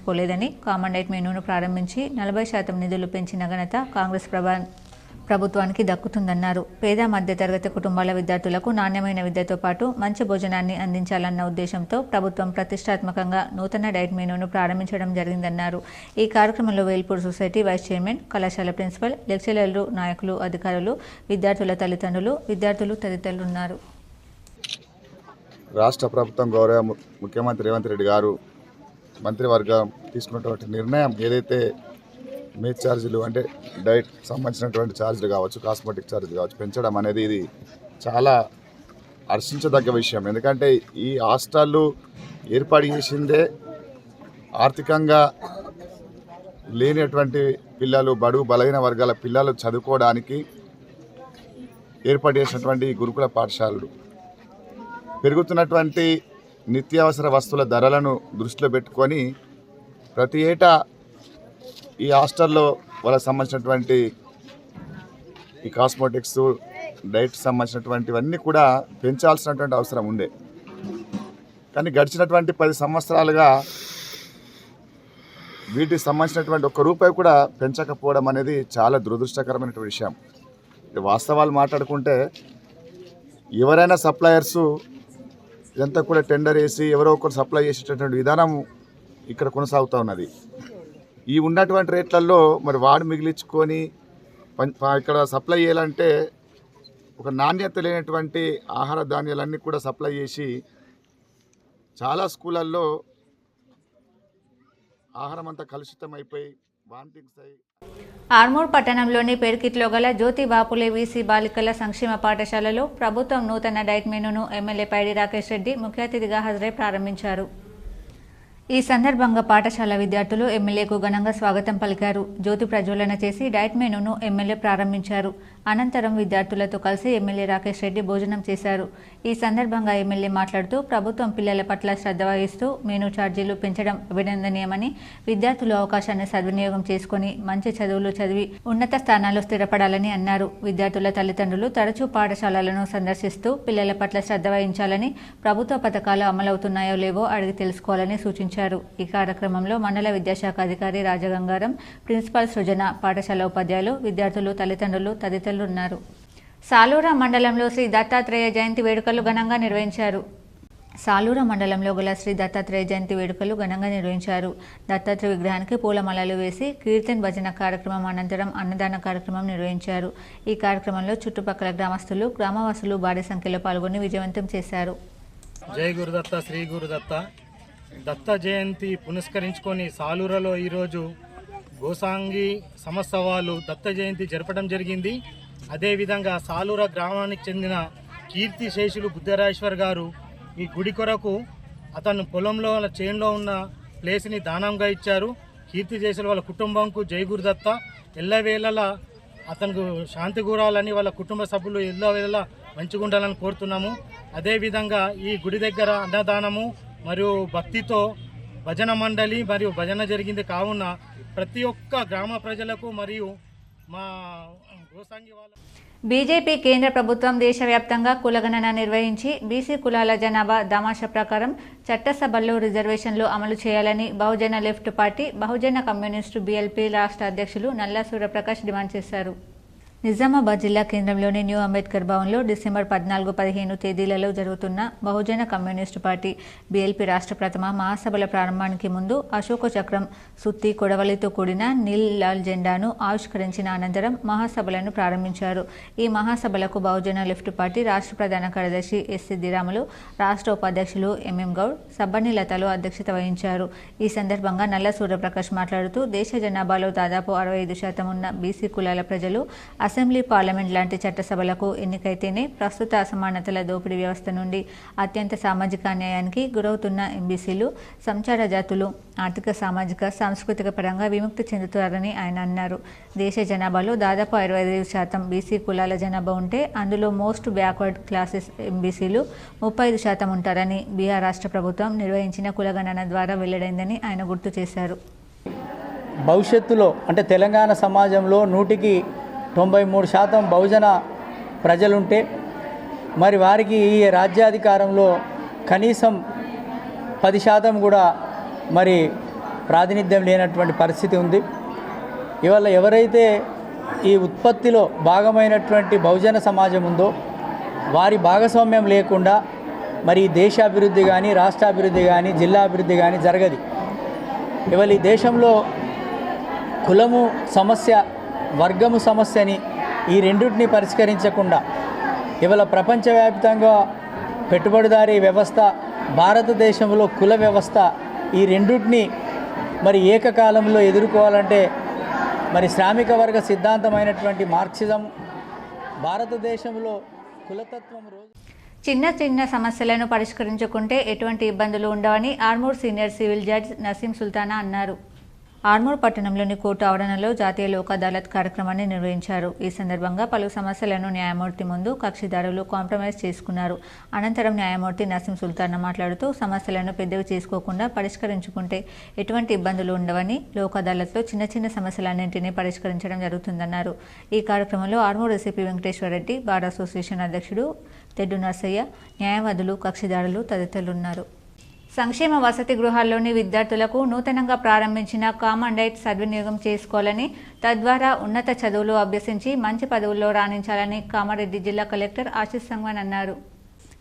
కామన్ డైట్ మెనూను ప్రారంభించి 40% నిధులు పెంచిన ఘనత కాంగ్రెస్ ప్రభుత్వానికి దక్కుతుందన్నారు. పేద మధ్య తరగతి కుటుంబాల విద్యార్థులకు నాణ్యమైన విద్యతో పాటు మంచి భోజనాన్ని అందించాలన్న ఉద్దేశంతో ప్రభుత్వం ప్రతిష్టాత్మకంగా నూతన డైట్ మెనూను ప్రారంభించడం జరిగిందన్నారు. ఈ కార్యక్రమంలో వేల్పూర్ సొసైటీ వైస్ చైర్మన్, కళాశాల ప్రిన్సిపల్, లెక్చరర్లు, నాయకులు, అధికారులు, విద్యార్థుల తల్లిదండ్రులు, విద్యార్థులు తదితరులు ఉన్నారు. రాష్ట్ర ప్రభుత్వం గౌరవ ముఖ్యమంత్రి రేవంత్ రెడ్డి గారు మంత్రివర్గం తీసుకున్నటువంటి నిర్ణయం ఏదైతే మేజ్ ఛార్జీలు అంటే డైట్ సంబంధించినటువంటి ఛార్జీలు కావచ్చు, కాస్మెటిక్ ఛార్జీలు కావచ్చు పెంచడం అనేది ఇది చాలా హర్షించదగ్గ విషయం. ఎందుకంటే ఈ హాస్టళ్ళు ఏర్పాటు చేసిందే ఆర్థికంగా లేనటువంటి పిల్లలు, బడుగు బలహీన వర్గాల పిల్లలు చదువుకోవడానికి ఏర్పాటు చేసినటువంటి గురుకుల పాఠశాలలు పెరుగుతున్నటువంటి నిత్యావసర వస్తువుల ధరలను దృష్టిలో పెట్టుకొని ప్రతి ఏటా ఈ హాస్టల్లో వాళ్ళకి సంబంధించినటువంటి ఈ కాస్మెటిక్స్, డైట్ సంబంధించినటువంటివన్నీ కూడా పెంచాల్సినటువంటి అవసరం ఉండే. కానీ గడిచినటువంటి 10 సంవత్సరాలుగా వీటికి సంబంధించినటువంటి ఒక్క రూపాయి కూడా పెంచకపోవడం అనేది చాలా దురదృష్టకరమైనటువంటి విషయం. వాస్తవాలు మాట్లాడుకుంటే ఎవరైనా సప్లయర్సు ఇదంతా కూడా టెండర్ వేసి ఎవరో ఒకరు సప్లై చేసేటటువంటి విధానం ఇక్కడ కొనసాగుతూ ఉన్నది. ఈ ఉన్నటువంటి రేట్లలో మరి వాడు మిగిలించుకొని ఇక్కడ సప్లై చేయాలంటే ఒక నాణ్యత లేనటువంటి ఆహార ధాన్యాలన్నీ కూడా సప్లై చేసి చాలా స్కూళ్ళల్లో ఆహారం అంతా కలుషితం అయిపోయి వాంతింగ్స్ అయ్యి. ఆర్మూర్ పట్టణంలోని పెర్కిట్లో గల జ్యోతి బాపులే వీసీ బాలికల సంక్షేమ పాఠశాలలో ప్రభుత్వం నూతన డైట్ మెనూను ఎమ్మెల్యే పైడి రాకేష్ రెడ్డి ముఖ్య అతిథిగా హాజరై ప్రారంభించారు. ఈ సందర్భంగా పాఠశాల విద్యార్థులు ఎమ్మెల్యేకు ఘనంగా స్వాగతం పలికారు. జ్యోతి ప్రజ్వలన చేసి డైట్ మెనూను ఎమ్మెల్యే ప్రారంభించారు. అనంతరం విద్యార్థులతో కలిసి ఎమ్మెల్యే రాకేష్ రెడ్డి భోజనం చేశారు. ఈ సందర్భంగా ఎమ్మెల్యే మాట్లాడుతూ ప్రభుత్వం పిల్లల పట్ల శ్రద్ధ వహిస్తూ మెనూ ఛార్జీలు పెంచడం అభినందనీయమని, విద్యార్థులు అవకాశాన్ని సద్వినియోగం చేసుకుని మంచి చదువులు చదివి ఉన్నత స్థానాల్లో స్థిరపడాలని అన్నారు. విద్యార్థుల తల్లిదండ్రులు తరచూ పాఠశాలలను సందర్శిస్తూ పిల్లల పట్ల శ్రద్ధ వహించాలని, ప్రభుత్వ పథకాలు అమలవుతున్నాయో లేవో అడిగి తెలుసుకోవాలని సూచించారు. ఈ కార్యక్రమంలో మండల విద్యాశాఖ అధికారి రాజగంగారం, ప్రిన్సిపాల్ సృజన, పాఠశాల ఉపాధ్యాయులు, విద్యార్థులు, తల్లిదండ్రులు తదితరులు ఉన్నారు. సాలూరా మండలంలో శ్రీ దత్తాత్రేయ జయంతి వేడుకలు ఘనంగా నిర్వహించారు. సాలూరా మండలంలో గల శ్రీ దత్తాత్రేయ జయంతి వేడుకలు ఘనంగా నిర్వహించారు. దత్తాత్రేయ విగ్రహానికి పూలమాలలు వేసి కీర్తన్ భజన కార్యక్రమం అనంతరం అన్నదాన కార్యక్రమం నిర్వహించారు. ఈ కార్యక్రమంలో చుట్టుపక్కల గ్రామస్తులు, గ్రామవాసులు భారీ సంఖ్యలో పాల్గొని విజయవంతం చేశారు. జై గురుదత్త, శ్రీ గురుదత్త. దత్త జయంతి పురస్కరించుకొని సాలూరాలో ఈరోజు గోసాంగి సంస్థ వాళ్ళు దత్త జయంతి జరపడం జరిగింది. అదేవిధంగా సాలూరా గ్రామానికి చెందిన కీర్తి శేషులు బుద్ధరాజేశ్వర్ గారు ఈ గుడి కొరకు అతను పొలంలో చేనులో ఉన్న ప్లేస్ని దానంగా ఇచ్చారు. కీర్తి శేషులు వాళ్ళ కుటుంబంకు జై గురుదత్త ఎల్లవేళలా అతనికి శాంతి కూరాలని, వాళ్ళ కుటుంబ సభ్యులు ఎల్లవేళలా మంచిగా ఉండాలని కోరుతున్నాము. అదేవిధంగా ఈ గుడి దగ్గర అన్నదానము మరియు భక్తితో భజన మండలి మరియు భజన జరిగింది. కావున ప్రతి ఒక్క గ్రామ ప్రజలకు మరియు మా గోసాంగి వాళ్ళ బీజేపీ కేంద్ర ప్రభుత్వం దేశవ్యాప్తంగా కులగణన నిర్వహించి బీసీ కులాల జనాభా దామాషా ప్రకారం చట్టసభల్లో రిజర్వేషన్లు అమలు చేయాలని బహుజన లెఫ్ట్ పార్టీ, బహుజన కమ్యూనిస్టు బీఎల్పీ రాష్ట్ర అధ్యక్షులు నల్లా సూర్యప్రకాష్ డిమాండ్ చేశారు. నిజామాబాద్ జిల్లా కేంద్రంలోని న్యూ అంబేద్కర్ భవన్లో డిసెంబర్ 14-15 తేదీలలో జరుగుతున్న బహుజన కమ్యూనిస్టు పార్టీ బీఎల్పీ రాష్ట్ర ప్రథమ మహాసభల ప్రారంభానికి ముందు అశోక చక్రం, సుత్తి, కొడవలితో కూడిన నీల్ లాల్ జెండాను ఆవిష్కరించిన అనంతరం మహాసభలను ప్రారంభించారు. ఈ మహాసభలకు బహుజన లెఫ్ట్ పార్టీ రాష్ట్ర ప్రధాన కార్యదర్శి ఎస్ సిద్దిరాములు, రాష్ట్ర ఉపాధ్యక్షులు ఎంఎం గౌడ్, సబ్బని లతలు అధ్యక్షత వహించారు. ఈ సందర్భంగా నల్ల సూర్యప్రకాష్ మాట్లాడుతూ దేశ జనాభాలో దాదాపు 65% ఉన్న బీసీ కులాల ప్రజలు అసెంబ్లీ, పార్లమెంట్ లాంటి చట్టసభలకు ఎన్నికైతేనే ప్రస్తుత అసమానతల దోపిడీ వ్యవస్థ నుండి అత్యంత సామాజిక అన్యాయానికి గురవుతున్న ఎంబీసీలు, సంచార జాతులు ఆర్థిక, సామాజిక, సాంస్కృతిక పరంగా విముక్తి చెందుతారని ఆయన అన్నారు. దేశ జనాభాలో దాదాపు 65% బీసీ కులాల జనాభా ఉంటే అందులో మోస్ట్ బ్యాక్వర్డ్ క్లాసెస్ ఎంబీసీలు 35% ఉంటారని బీహార్ రాష్ట్ర ప్రభుత్వం నిర్వహించిన కులగణన ద్వారా వెల్లడైందని ఆయన గుర్తు చేశారు. భవిష్యత్తులో అంటే తెలంగాణ సమాజంలో 93% బహుజన ప్రజలుంటే మరి వారికి ఈ రాజ్యాధికారంలో కనీసం 10% కూడా మరి ప్రాతినిధ్యం లేనటువంటి పరిస్థితి ఉంది. ఇవాళ ఎవరైతే ఈ ఉత్పత్తిలో భాగమైనటువంటి బహుజన సమాజం ఉందో వారి భాగస్వామ్యం లేకుండా మరి దేశాభివృద్ధి కానీ, రాష్ట్రాభివృద్ధి కానీ, జిల్లా అభివృద్ధి కానీ జరగదు. ఇవాళ ఈ దేశంలో కులము సమస్య, వర్గము సమస్యని ఈ రెండింటిని పరిష్కరించకుండా ఇవాళ ప్రపంచవ్యాప్తంగా పెట్టుబడిదారీ వ్యవస్థ, భారతదేశంలో కుల వ్యవస్థ ఈ రెండింటిని మరి ఏకకాలంలో ఎదుర్కోవాలంటే మరి శ్రామిక వర్గ సిద్ధాంతమైనటువంటి మార్క్సిజం భారతదేశంలో కులతత్వం చిన్న చిన్న సమస్యలను పరిష్కరించుకుంటే ఎటువంటి ఇబ్బందులు ఉండవని Armoor senior civil judge Naseem Sultana అన్నారు. ఆర్మూర్ పట్టణంలోని కోర్టు ఆవరణలో జాతీయ లోక్ అదాలత్ కార్యక్రమాన్ని నిర్వహించారు. ఈ సందర్భంగా పలు సమస్యలను న్యాయమూర్తి ముందు కక్షిదారులు కాంప్రమైజ్ చేసుకున్నారు. అనంతరం న్యాయమూర్తి నసీం సుల్తానా మాట్లాడుతూ సమస్యలను పెద్దవి చేసుకోకుండా పరిష్కరించుకుంటే ఎటువంటి ఇబ్బందులు ఉండవని, లోక్ అదాలత్లో చిన్న చిన్న సమస్యలన్నింటినీ పరిష్కరించడం జరుగుతుందన్నారు. ఈ కార్యక్రమంలో Armoor SP Venkateswara Reddy, bar association అధ్యక్షుడు తెడ్డు నర్సయ్య, న్యాయవాదులు, కక్షిదారులు తదితరులున్నారు. సంక్షేమ వసతి గృహాల్లోని విద్యార్థులకు నూతనంగా ప్రారంభించిన కామన్ డైట్ సద్వినియోగం చేసుకోవాలని, తద్వారా ఉన్నత చదువులు అభ్యసించి మంచి పదవుల్లో రాణించాలని కామారెడ్డి జిల్లా కలెక్టర్ ఆశీష్ సంగ్వాన్ అన్నారు.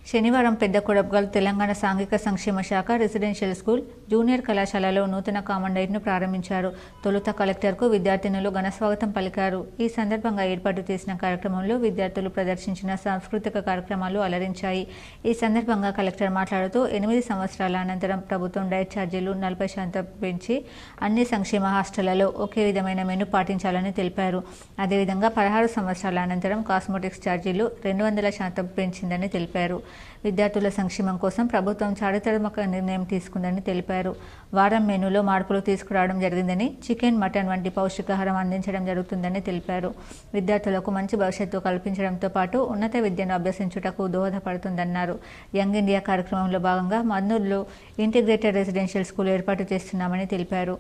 శనివారం పెద్ద కొడబ్గల్ తెలంగాణ సాంఘిక సంక్షేమ శాఖ రెసిడెన్షియల్ స్కూల్, జూనియర్ కళాశాలలో నూతన కామన్ డైట్ను ప్రారంభించారు. తొలుత కలెక్టర్కు విద్యార్థినులు ఘనస్వాగతం పలికారు. ఈ సందర్భంగా ఏర్పాటు చేసిన కార్యక్రమంలో విద్యార్థులు ప్రదర్శించిన సాంస్కృతిక కార్యక్రమాలు అలరించాయి. ఈ సందర్భంగా కలెక్టర్ మాట్లాడుతూ 8 సంవత్సరాల అనంతరం ప్రభుత్వం డైట్ ఛార్జీలు 40% పెంచి అన్ని సంక్షేమ హాస్టళ్లలో ఒకే విధమైన మెను పాటించాలని తెలిపారు. అదేవిధంగా 16 సంవత్సరాల అనంతరం కాస్మోటిక్స్ ఛార్జీలు 200% పెంచిందని తెలిపారు. విద్యార్థుల సంక్షేమం కోసం ప్రభుత్వం చారిత్రాత్మక నిర్ణయం తీసుకుందని తెలిపారు. వారం మెనూలో మార్పులు తీసుకురావడం జరిగిందని, చికెన్, మటన్ వంటి పౌష్టికాహారం అందించడం జరుగుతుందని తెలిపారు. విద్యార్థులకు మంచి భవిష్యత్తు కల్పించడంతో పాటు ఉన్నత విద్యను అభ్యసించుటకు దోహదపడుతుందన్నారు. యంగ్ ఇండియా కార్యక్రమంలో భాగంగా మన్నూరులో ఇంటిగ్రేటెడ్ రెసిడెన్షియల్ స్కూల్ ఏర్పాటు చేస్తున్నామని తెలిపారు.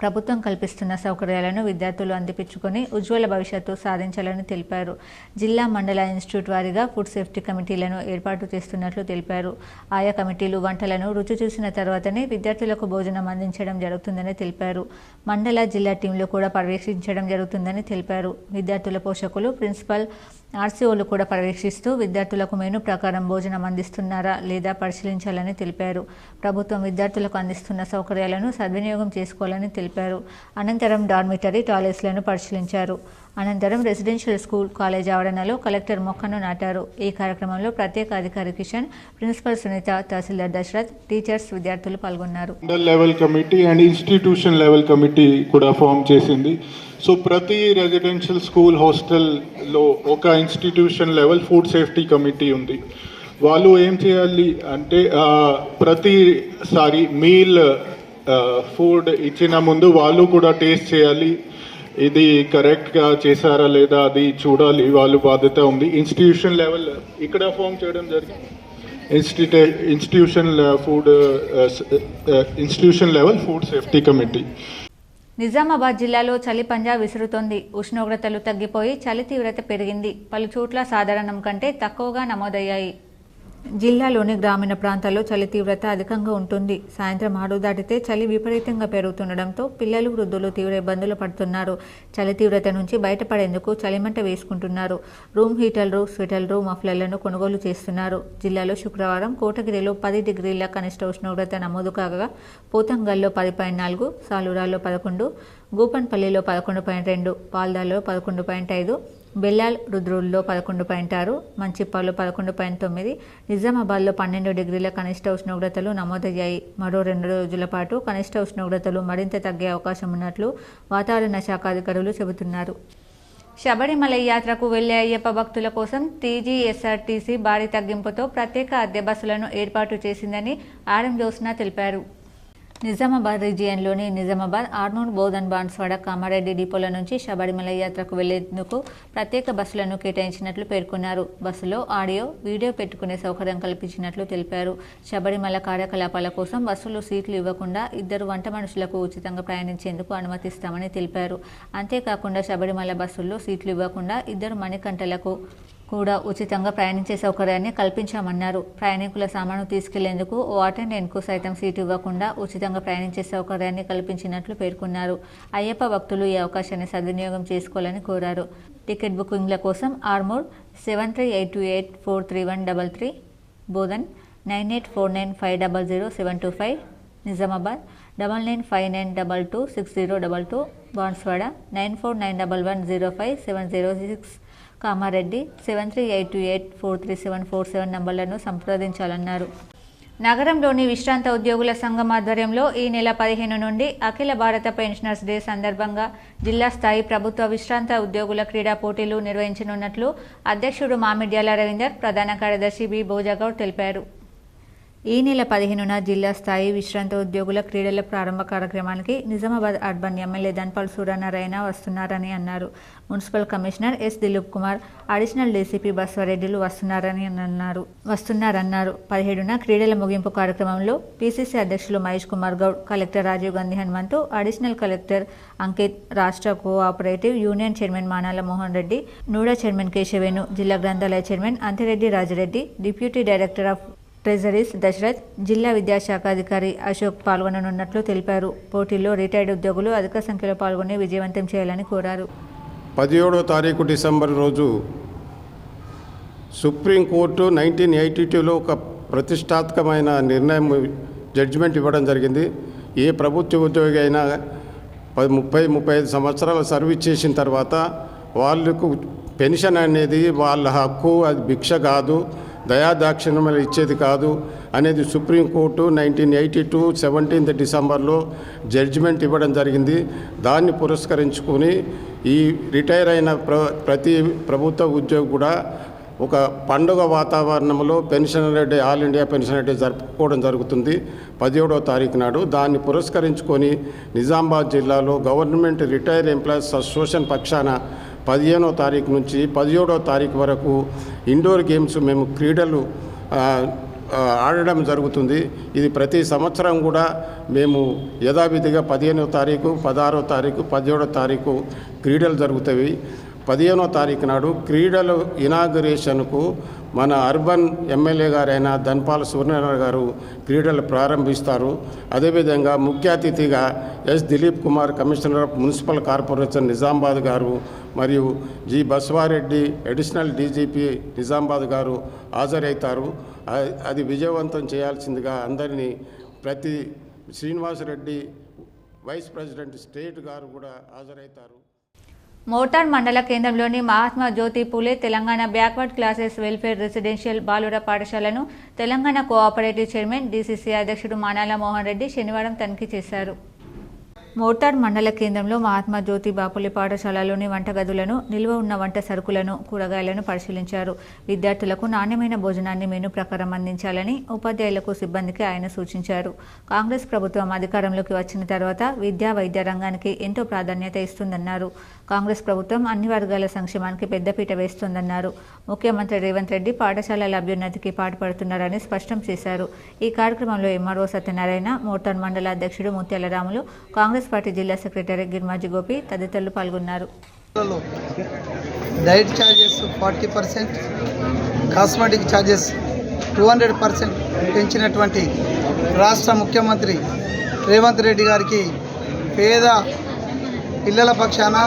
ప్రభుత్వం కల్పిస్తున్న సౌకర్యాలను విద్యార్థులు అందిపించుకొని ఉజ్వల భవిష్యత్తు సాధించాలని తెలిపారు. జిల్లా, మండల ఇన్స్టిట్యూట్ వారీగా ఫుడ్ సేఫ్టీ కమిటీలను ఏర్పాటు చేస్తున్నట్లు తెలిపారు. ఆయా కమిటీలు వంటలను రుచి చూసిన తర్వాతనే విద్యార్థులకు భోజనం అందించడం జరుగుతుందని తెలిపారు. మండల, జిల్లా టీంలు కూడా పర్యవేక్షించడం జరుగుతుందని తెలిపారు. విద్యార్థుల పోషకులు, ప్రిన్సిపల్, ఆర్సీఓలు కూడా పర్యవేక్షిస్తూ విద్యార్థులకు మెనూ ప్రకారం భోజనం అందిస్తున్నారా లేదా పరిశీలించాలని తెలిపారు. ప్రభుత్వం విద్యార్థులకు అందిస్తున్న సౌకర్యాలను సద్వినియోగం చేసుకోవాలని తెలిపారు. అనంతరం డార్మిటరీ, టాయిలెట్స్లను పరిశీలించారు. అనంతరం రెసిడెన్షియల్ స్కూల్, కాలేజ్ ఆవరణలో కలెక్టర్ మొక్కను నాటారు. ఈ కార్యక్రమంలో ప్రత్యేక అధికారి కిషన్, ప్రిన్సిపల్ సునీత, తహసీల్దార్ దశరథ్, టీచర్స్, విద్యార్థులు పాల్గొన్నారు. Level committee and institution level committee కూడా ఫామ్ చేసింది. సో ప్రతి రెసిడెన్షియల్ స్కూల్, హాస్టల్లో ఒక institution level food safety committee ఉంది. వాళ్ళు ఏం చేయాలి అంటే ప్రతిసారి మీల్ ఫుడ్ ఇచ్చిన ముందు వాళ్ళు కూడా టేస్ట్ చేయాలి, ఇది కరెక్ట్గా చేశారా లేదా అది చూడాలి, వాళ్ళు బాధ్యత ఉంది. ఇన్స్టిట్యూషన్ లెవెల్ ఇక్కడ ఫామ్ చేయడం జరిగింది. Institution level food safety committee. Nizamabad జిల్లాలో చలి పంజా విసురుతోంది. ఉష్ణోగ్రతలు తగ్గిపోయి చలి తీవ్రత పెరిగింది. పలు చోట్ల సాధారణం కంటే తక్కువగా నమోదయ్యాయి. జిల్లాలోని గ్రామీణ ప్రాంతాల్లో చలి తీవ్రత అధికంగా ఉంటుంది. సాయంత్రం 6 దాటితే చలి విపరీతంగా పెరుగుతుండడంతో పిల్లలు, వృద్ధులు తీవ్ర ఇబ్బందులు పడుతున్నారు. చలి తీవ్రత నుంచి బయటపడేందుకు చలిమంట వేసుకుంటున్నారు. రూమ్ హీటర్లు, స్వెటర్లు, మఫ్లర్లను కొనుగోలు చేస్తున్నారు. జిల్లాలో శుక్రవారం కోటగిరిలో 10 డిగ్రీల కనిష్ట ఉష్ణోగ్రత నమోదు కాగా పోతంగల్లో 10.4, సాలూరాలో 11, గూపన్పల్లిలో 11.2, పాల్దాల్లో 11.5, బెల్లాల్ రుద్రూల్లో 11.6, మంచిప్పాల్లో 11.9, నిజామాబాద్లో 12 డిగ్రీల కనిష్ట ఉష్ణోగ్రతలు నమోదయ్యాయి. మరో 2 రోజుల పాటు కనిష్ట ఉష్ణోగ్రతలు మరింత తగ్గే అవకాశం ఉన్నట్లు వాతావరణ శాఖ అధికారులు చెబుతున్నారు. శబరిమల యాత్రకు వెళ్లే అయ్యప్ప భక్తుల కోసం టీజీఎస్ఆర్టీసీ భారీ తగ్గింపుతో ప్రత్యేక అద్దె బస్సులను ఏర్పాటు చేసిందని ఆర్ఎం జ్యోత్స్న తెలిపారు. నిజామాబాద్ రీజియన్లోని నిజామాబాద్, ఆర్మూర్, బోధన్, బాన్స్వాడ, కామారెడ్డి డిపోల నుంచి శబరిమల యాత్రకు వెళ్లేందుకు ప్రత్యేక బస్సులను కేటాయించినట్లు పేర్కొన్నారు. బస్సులో ఆడియో, వీడియో పెట్టుకునే సౌకర్యం కల్పించినట్లు తెలిపారు. శబరిమల కార్యకలాపాల కోసం బస్సులు సీట్లు ఇవ్వకుండా 2 వంట మనుషులకు ఉచితంగా ప్రయాణించేందుకు అనుమతిస్తామని తెలిపారు. అంతేకాకుండా శబరిమల బస్సుల్లో సీట్లు ఇవ్వకుండా 2 మణికంఠలకు కూడా ఉచితంగా ప్రయాణించే సౌకర్యాన్ని కల్పించామన్నారు. ప్రయాణికుల సామాను తీసుకెళ్లేందుకు ఓ అటెండెంట్కు సైతం సీటు ఇవ్వకుండా ఉచితంగా ప్రయాణించే సౌకర్యాన్ని కల్పించినట్లు పేర్కొన్నారు. అయ్యప్ప భక్తులు ఈ అవకాశాన్ని సద్వినియోగం చేసుకోవాలని కోరారు. టికెట్ బుకింగ్ల కోసం ఆర్మూర్ 7382843133, బోధన్ 9849500725, నిజామాబాద్ 9959226022, బాన్స్వాడ 9491105706, కామారెడ్డి 7382843747 నంబర్లను సంప్రదించాలన్నారు. నగరంలోని విశ్రాంత ఉద్యోగుల సంఘం ఆధ్వర్యంలో ఈ నెల 15 నుండి అఖిల భారత పెన్షనర్స్ డే సందర్భంగా జిల్లా స్థాయి ప్రభుత్వ విశ్రాంత ఉద్యోగుల క్రీడా పోటీలు నిర్వహించనున్నట్లు అధ్యక్షుడు మామిడ్యాల రవీందర్, ప్రధాన కార్యదర్శి బి భోజాగౌడ్ తెలిపారు. ఈ నెల 15న జిల్లా స్థాయి విశ్రాంత ఉద్యోగుల క్రీడల ప్రారంభ కార్యక్రమానికి నిజామాబాద్ అర్బన్ ఎమ్మెల్యే ధన్పాల్ సూర్యనారాయణ వస్తున్నారని అన్నారు. Municipal commissioner S Dilip Kumar, additional DCP బస్వారెడ్డిలు వస్తున్నారన్నారు. 17న క్రీడల ముగింపు కార్యక్రమంలో పీసీసీ అధ్యక్షులు Mahesh Kumar Goud, collector Rajiv Gandhi Hanumanthu, additional collector Ankit, రాష్ట్ర cooperative union chairman Manala Mohan Reddy, NUDA chairman Keshavenu, జిల్లా గ్రంథాలయ chairman Anthireddy Rajireddy, deputy director of treasuries Dasharath, జిల్లా విద్యాశాఖ అధికారి అశోక్ పాల్గొననున్నట్లు తెలిపారు. పోటీల్లో రిటైర్డ్ ఉద్యోగులు అధిక సంఖ్యలో పాల్గొని విజయవంతం చేయాలని కోరారు. 17వ తారీఖు డిసెంబర్ రోజు సుప్రీంకోర్టు 1982లో ఒక ప్రతిష్టాత్మకమైన నిర్ణయం జడ్జిమెంట్ ఇవ్వడం జరిగింది. ఏ ప్రభుత్వ ఉద్యోగి అయినా 30-35 సంవత్సరాల సర్వీస్ చేసిన తర్వాత వాళ్ళకు పెన్షన్ అనేది వాళ్ళ హక్కు, అది భిక్ష కాదు, దయాదాక్షిణ్యములు ఇచ్చేది కాదు అనేది సుప్రీంకోర్టు 1982 17th డిసెంబర్లో జడ్జిమెంట్ ఇవ్వడం జరిగింది. దాన్ని పురస్కరించుకొని ఈ రిటైర్ అయిన ప్రతి ప్రభుత్వ ఉద్యోగి కూడా ఒక పండుగ వాతావరణంలో pensioner day, all India pensioner day జరుపుకోవడం జరుగుతుంది 17వ తారీఖు నాడు. దాన్ని పురస్కరించుకొని నిజామాబాద్ జిల్లాలో గవర్నమెంట్ రిటైర్ ఎంప్లాయీస్ అసోసియేషన్ పక్షాన 15వ తారీఖు నుంచి 17వ తారీఖు వరకు ఇండోర్ గేమ్స్ మేము క్రీడలు ఆడడం జరుగుతుంది. ఇది ప్రతి సంవత్సరం కూడా మేము యథావిధిగా 15వ తారీఖు, 16వ తారీఖు, 17వ తారీఖు క్రీడలు జరుగుతాయి. 15వ తారీఖు నాడు క్రీడలు ఇనాగరేషన్కు మన అర్బన్ ఎమ్మెల్యే గారైన ధన్పాల్ సూర్యనారాయణ గారు క్రీడలు ప్రారంభిస్తారు. అదేవిధంగా ముఖ్య అతిథిగా S Dilip Kumar, commissioner of municipal corporation Nizamabad గారు, మరియు G Baswareddy, additional DGP Nizamabad గారు హాజరవుతారు. అది విజయవంతం చేయాల్సిందిగా అందరినీ ప్రతి శ్రీనివాసరెడ్డి వైస్ ప్రెసిడెంట్ స్టేట్ గారు కూడా హాజరవుతారు. మోటార్ మండల కేంద్రంలోని Mahatma Jyoti Phule Telangana backward classes welfare residential బాలుర పాఠశాలను తెలంగాణ కోఆపరేటివ్ చైర్మన్ డీసీసీ అధ్యక్షుడు మానాల మోహన్ రెడ్డి శనివారం తనిఖీ చేశారు. మోటార్ మండల కేంద్రంలో మహాత్మా జ్యోతి బాపులే పాఠశాలలోని వంటగదులను, నిల్వ ఉన్న వంట సరుకులను, కూరగాయలను పరిశీలించారు. విద్యార్థులకు నాణ్యమైన భోజనాన్ని మెనూ ప్రకారం అందించాలని ఉపాధ్యాయులకు, సిబ్బందికి ఆయన సూచించారు. కాంగ్రెస్ ప్రభుత్వం అధికారంలోకి వచ్చిన తర్వాత విద్యా, వైద్య రంగానికి ఎంతో ప్రాధాన్యత ఇస్తుందన్నారు. కాంగ్రెస్ ప్రభుత్వం అన్ని వర్గాల సంక్షేమానికి పెద్దపీట వేస్తుందన్నారు. ముఖ్యమంత్రి రేవంత్ రెడ్డి పాఠశాలల అభ్యున్నతికి పాటుపడుతున్నారని స్పష్టం చేశారు. ఈ కార్యక్రమంలో ఎంఆర్ఓ సత్యనారాయణ, మోటార్ మండల అధ్యక్షుడు ముత్యాల రాములు, కాంగ్రెస్ పార్టీ జిల్లా సెక్రటరీ గిర్మాజీ గోపి తదితరులు పాల్గొన్నారు. డైట్ ఛార్జెస్ 40%, కాస్మెటిక్ ఛార్జెస్ 200% పెంచినటువంటి రాష్ట్ర ముఖ్యమంత్రి రేవంత్ రెడ్డి గారికి పేద పిల్లల పక్షాన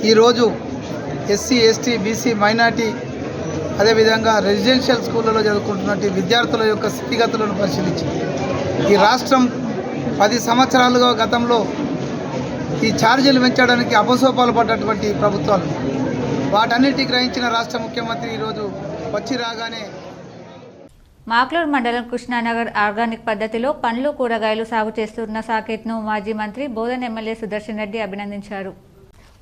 ఈరోజు ఎస్సీ ఎస్టీ బీసీ మైనార్టీ అదేవిధంగా రెసిడెన్షియల్ స్కూళ్ళలో చదువుకుంటున్నటువంటి విద్యార్థుల యొక్క స్థితిగతులను పరిశీలించి ఈ రాష్ట్రం 10 సంవత్సరాలుగా గతంలో ఈ ఛార్జీలు పెంచడానికి అపసోపాలు పడ్డటువంటి ప్రభుత్వాలు వాటన్నిటిని గ్రహించిన రాష్ట్ర ముఖ్యమంత్రి ఈరోజు వచ్చి రాగానే మాక్లూరు మండలం కృష్ణానగర్ ఆర్గానిక్ పద్ధతిలో పండ్లు కూరగాయలు సాగు చేస్తున్న సాకేత్ను మాజీ మంత్రి బోధన్ ఎమ్మెల్యే సుదర్శన్ రెడ్డి అభినందించారు.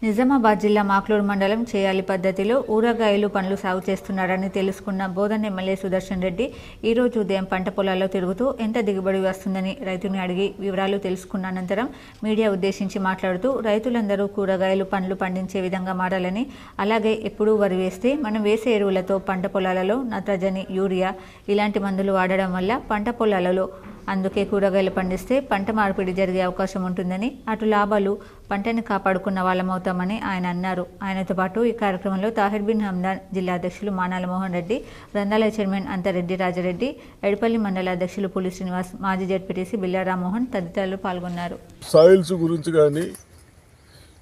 నిజామాబాద్ జిల్లా మాక్లూరు మండలం చేయాలి పద్ధతిలో ఊరగాయలు పండ్లు సాగు చేస్తున్నారని తెలుసుకున్న బోధన్ ఎమ్మెల్యే సుదర్శన్ రెడ్డి ఈరోజు ఉదయం పంట పొలాల్లో తిరుగుతూ ఎంత దిగుబడి వస్తుందని రైతుని అడిగి వివరాలు తెలుసుకున్న అనంతరం మీడియా ఉద్దేశించి మాట్లాడుతూ రైతులందరూ కూరగాయలు పండ్లు పండించే విధంగా మారాలని, అలాగే ఎప్పుడూ వరి వేస్తే మనం వేసే ఎరువులతో పంట పొలాలలో నత్రజని, యూరియా ఇలాంటి మందులు వాడడం వల్ల పంట పొలాలలో అందుకే కూరగాయలు పండిస్తే పంట మార్పిడి జరిగే అవకాశం ఉంటుందని, అటు లాభాలు పంటని కాపాడుకున్న వాళ్ళమవుతామని ఆయన అన్నారు. ఆయనతో పాటు ఈ కార్యక్రమంలో తాహిర్ బిన్ హమ్దాన్ జిల్లా అధ్యక్షులు మానాల మోహన్ రెడ్డి, గ్రంథాలయ చైర్మన్ అంతరెడ్డి రాజరెడ్డి, ఎడపల్లి మండల అధ్యక్షులు పులి శ్రీనివాస్, మాజీ జడ్పీటీసీ బిల్లా రామ్మోహన్ తదితరులు పాల్గొన్నారు. సాయిల్స్ గురించి కానీ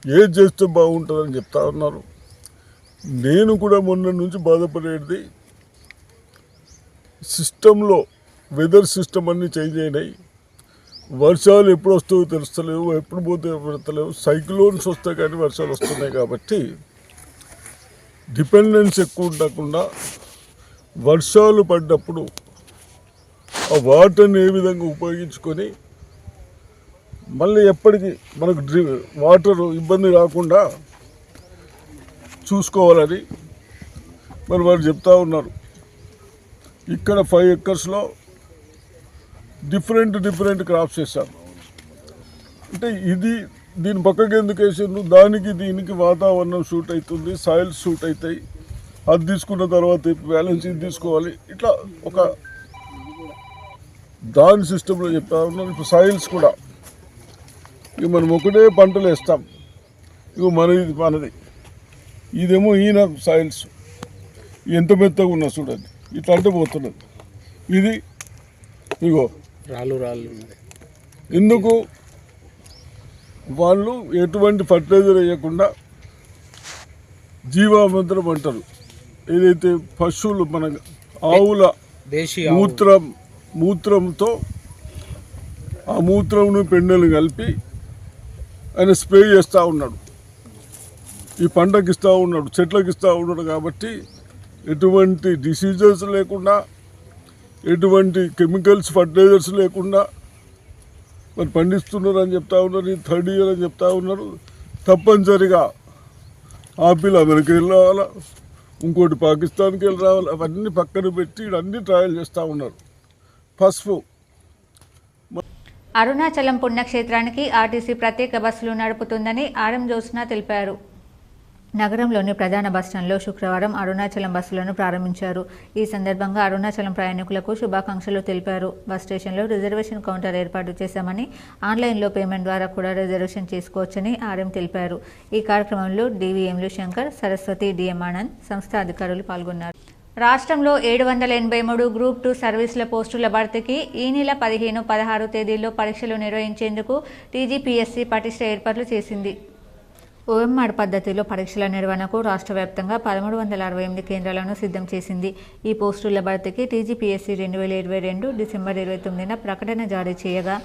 ఏది చేస్తే బాగుంటుందని చెప్తా ఉన్నారు. నేను కూడా మొన్న నుంచి బాధపడేది సిస్టంలో వెదర్ సిస్టమ్ అన్నీ చేంజ్ అయినాయి. వర్షాలు ఎప్పుడు వస్తాయో తెలుస్తలేవు, ఎప్పుడు పోతే పెడతలేవు. సైక్లోన్స్ వస్తాయి కానీ వర్షాలు వస్తున్నాయి కాబట్టి డిపెండెన్స్ ఎక్కువ ఉండకుండా వర్షాలు పడ్డప్పుడు ఆ వాటర్ని ఏ విధంగా ఉపయోగించుకొని మళ్ళీ ఎప్పటికీ మనకు వాటర్ ఇబ్బంది రాకుండా చూసుకోవాలని మరి వారు చెప్తా ఉన్నారు. ఇక్కడ 5 ఎకర్స్లో డిఫరెంట్ క్రాప్స్ వేస్తారు. అంటే దీని పక్కకి ఎందుకు వేసిండ్రు, దానికి దీనికి వాతావరణం సూట్ అవుతుంది, సాయిల్స్ సూట్ అవుతాయి. అది తీసుకున్న తర్వాత బ్యాలెన్స్ ఇది తీసుకోవాలి. ఇట్లా ఒక దాని సిస్టంలో చెప్తా ఉన్నారు. ఇప్పుడు సాయిల్స్ కూడా ఇక మనం ఒకటే పంటలు వేస్తాం. ఇగో మనది ఇదేమో ఈయన సాయిల్స్ ఎంత మెత్తగా ఉన్నా చూడండి, ఇట్లా అంటే పోతున్నది. ఇది ఇగో రాళ్ళు ఎందుకు వాళ్ళు ఎటువంటి ఫర్టిలైజర్ వేయకుండా జీవామంత్రం అంటారు, ఏదైతే పశువులు మన ఆవుల మూత్రంతో ఆ మూత్రంను పెండలు కలిపి ఆయన స్ప్రే చేస్తూ ఉన్నాడు. ఈ పంటకి ఇస్తూ ఉన్నాడు, చెట్లకి ఇస్తూ ఉన్నాడు. కాబట్టి ఎటువంటి డిసీజెస్ లేకుండా, ఎటువంటి కెమికల్స్ ఫర్టిలైజర్స్ లేకుండా మరి పండిస్తున్నారు అని చెప్తా ఉన్నారు. ఈ 3rd ఇయర్ అని చెప్తా ఉన్నారు. తప్పనిసరిగా ఆపిల్ అమెరికా వెళ్ళి రావాలా, ఇంకోటి పాకిస్తాన్కి వెళ్ళి రావాలి. అవన్నీ పక్కన పెట్టి అన్ని ట్రయల్ చేస్తూ ఉన్నారు. పసుపు అరుణాచలం పుణ్యక్షేత్రానికి ఆర్టీసీ ప్రత్యేక బస్సులు నడుపుతుందని ఆర్ఎం జ్యోత్స్న తెలిపారు. నగరంలోని ప్రధాన బస్టాండ్లో శుక్రవారం అరుణాచలం బస్సులను ప్రారంభించారు. ఈ సందర్భంగా అరుణాచలం ప్రయాణికులకు శుభాకాంక్షలు తెలిపారు. బస్ స్టేషన్లో రిజర్వేషన్ కౌంటర్ ఏర్పాటు చేశామని, ఆన్లైన్లో పేమెంట్ ద్వారా కూడా రిజర్వేషన్ చేసుకోవచ్చని ఆర్ఎం తెలిపారు. ఈ కార్యక్రమంలో డీవీఎంలు శంకర్, సరస్వతి, డిఎం ఆనంద్, సంస్థ అధికారులు పాల్గొన్నారు. రాష్ట్రంలో 783 గ్రూప్ 2 సర్వీసుల పోస్టుల భర్తీకి ఈ నెల 15, 16 తేదీల్లో పరీక్షలు నిర్వహించేందుకు టీజీపీఎస్సీ పటిష్ట ఏర్పాట్లు చేసింది. ఓఎంఆర్ పద్ధతిలో పరీక్షల నిర్వహణకు రాష్ట్ర వ్యాప్తంగా 1368 కేంద్రాలను సిద్ధం చేసింది. ఈ పోస్టుల భర్తీకి టీజీపీఎస్సీ 2022 డిసెంబర్ 29న ప్రకటన జారీ చేయగా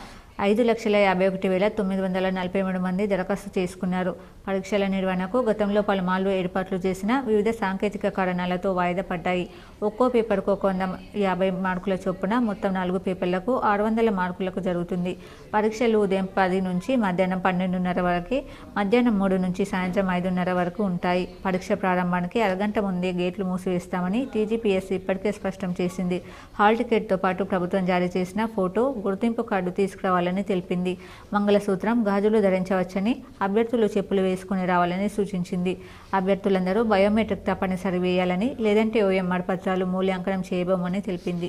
5,51,943 మంది దరఖాస్తు చేసుకున్నారు. పరీక్షల నిర్వహణకు గతంలో పలుమార్లు ఏర్పాట్లు చేసిన వివిధ సాంకేతిక కారణాలతో వాయిదా పడ్డాయి. ఒక్కో పేపర్కు 150 మార్కుల చొప్పున మొత్తం 4 పేపర్లకు 600 మార్కులకు జరుగుతుంది. పరీక్షలు ఉదయం 10 నుంచి మధ్యాహ్నం 12:30 వరకు, మధ్యాహ్నం 3 నుంచి సాయంత్రం 5:30 వరకు ఉంటాయి. పరీక్ష ప్రారంభానికి అరగంట ముందే గేట్లు మూసివేస్తామని టీజీపీఎస్సీ ఇప్పటికే స్పష్టం చేసింది. హాల్ టికెట్తో పాటు ప్రభుత్వం జారీ చేసిన ఫోటో, గుర్తింపు కార్డు తీసుకురావాలని తెలిపింది. మంగళసూత్రం, గాజులు ధరించవచ్చని, అభ్యర్థులు చెప్పులు వేసుకుని రావాలని సూచించింది. అభ్యర్థులందరూ బయోమెట్రిక్ తప్పనిసరి వేయాలని, లేదంటే ఓఎంఆర్ పత్రాలు మూల్యాంకనం చేయబోమని తెలిపింది.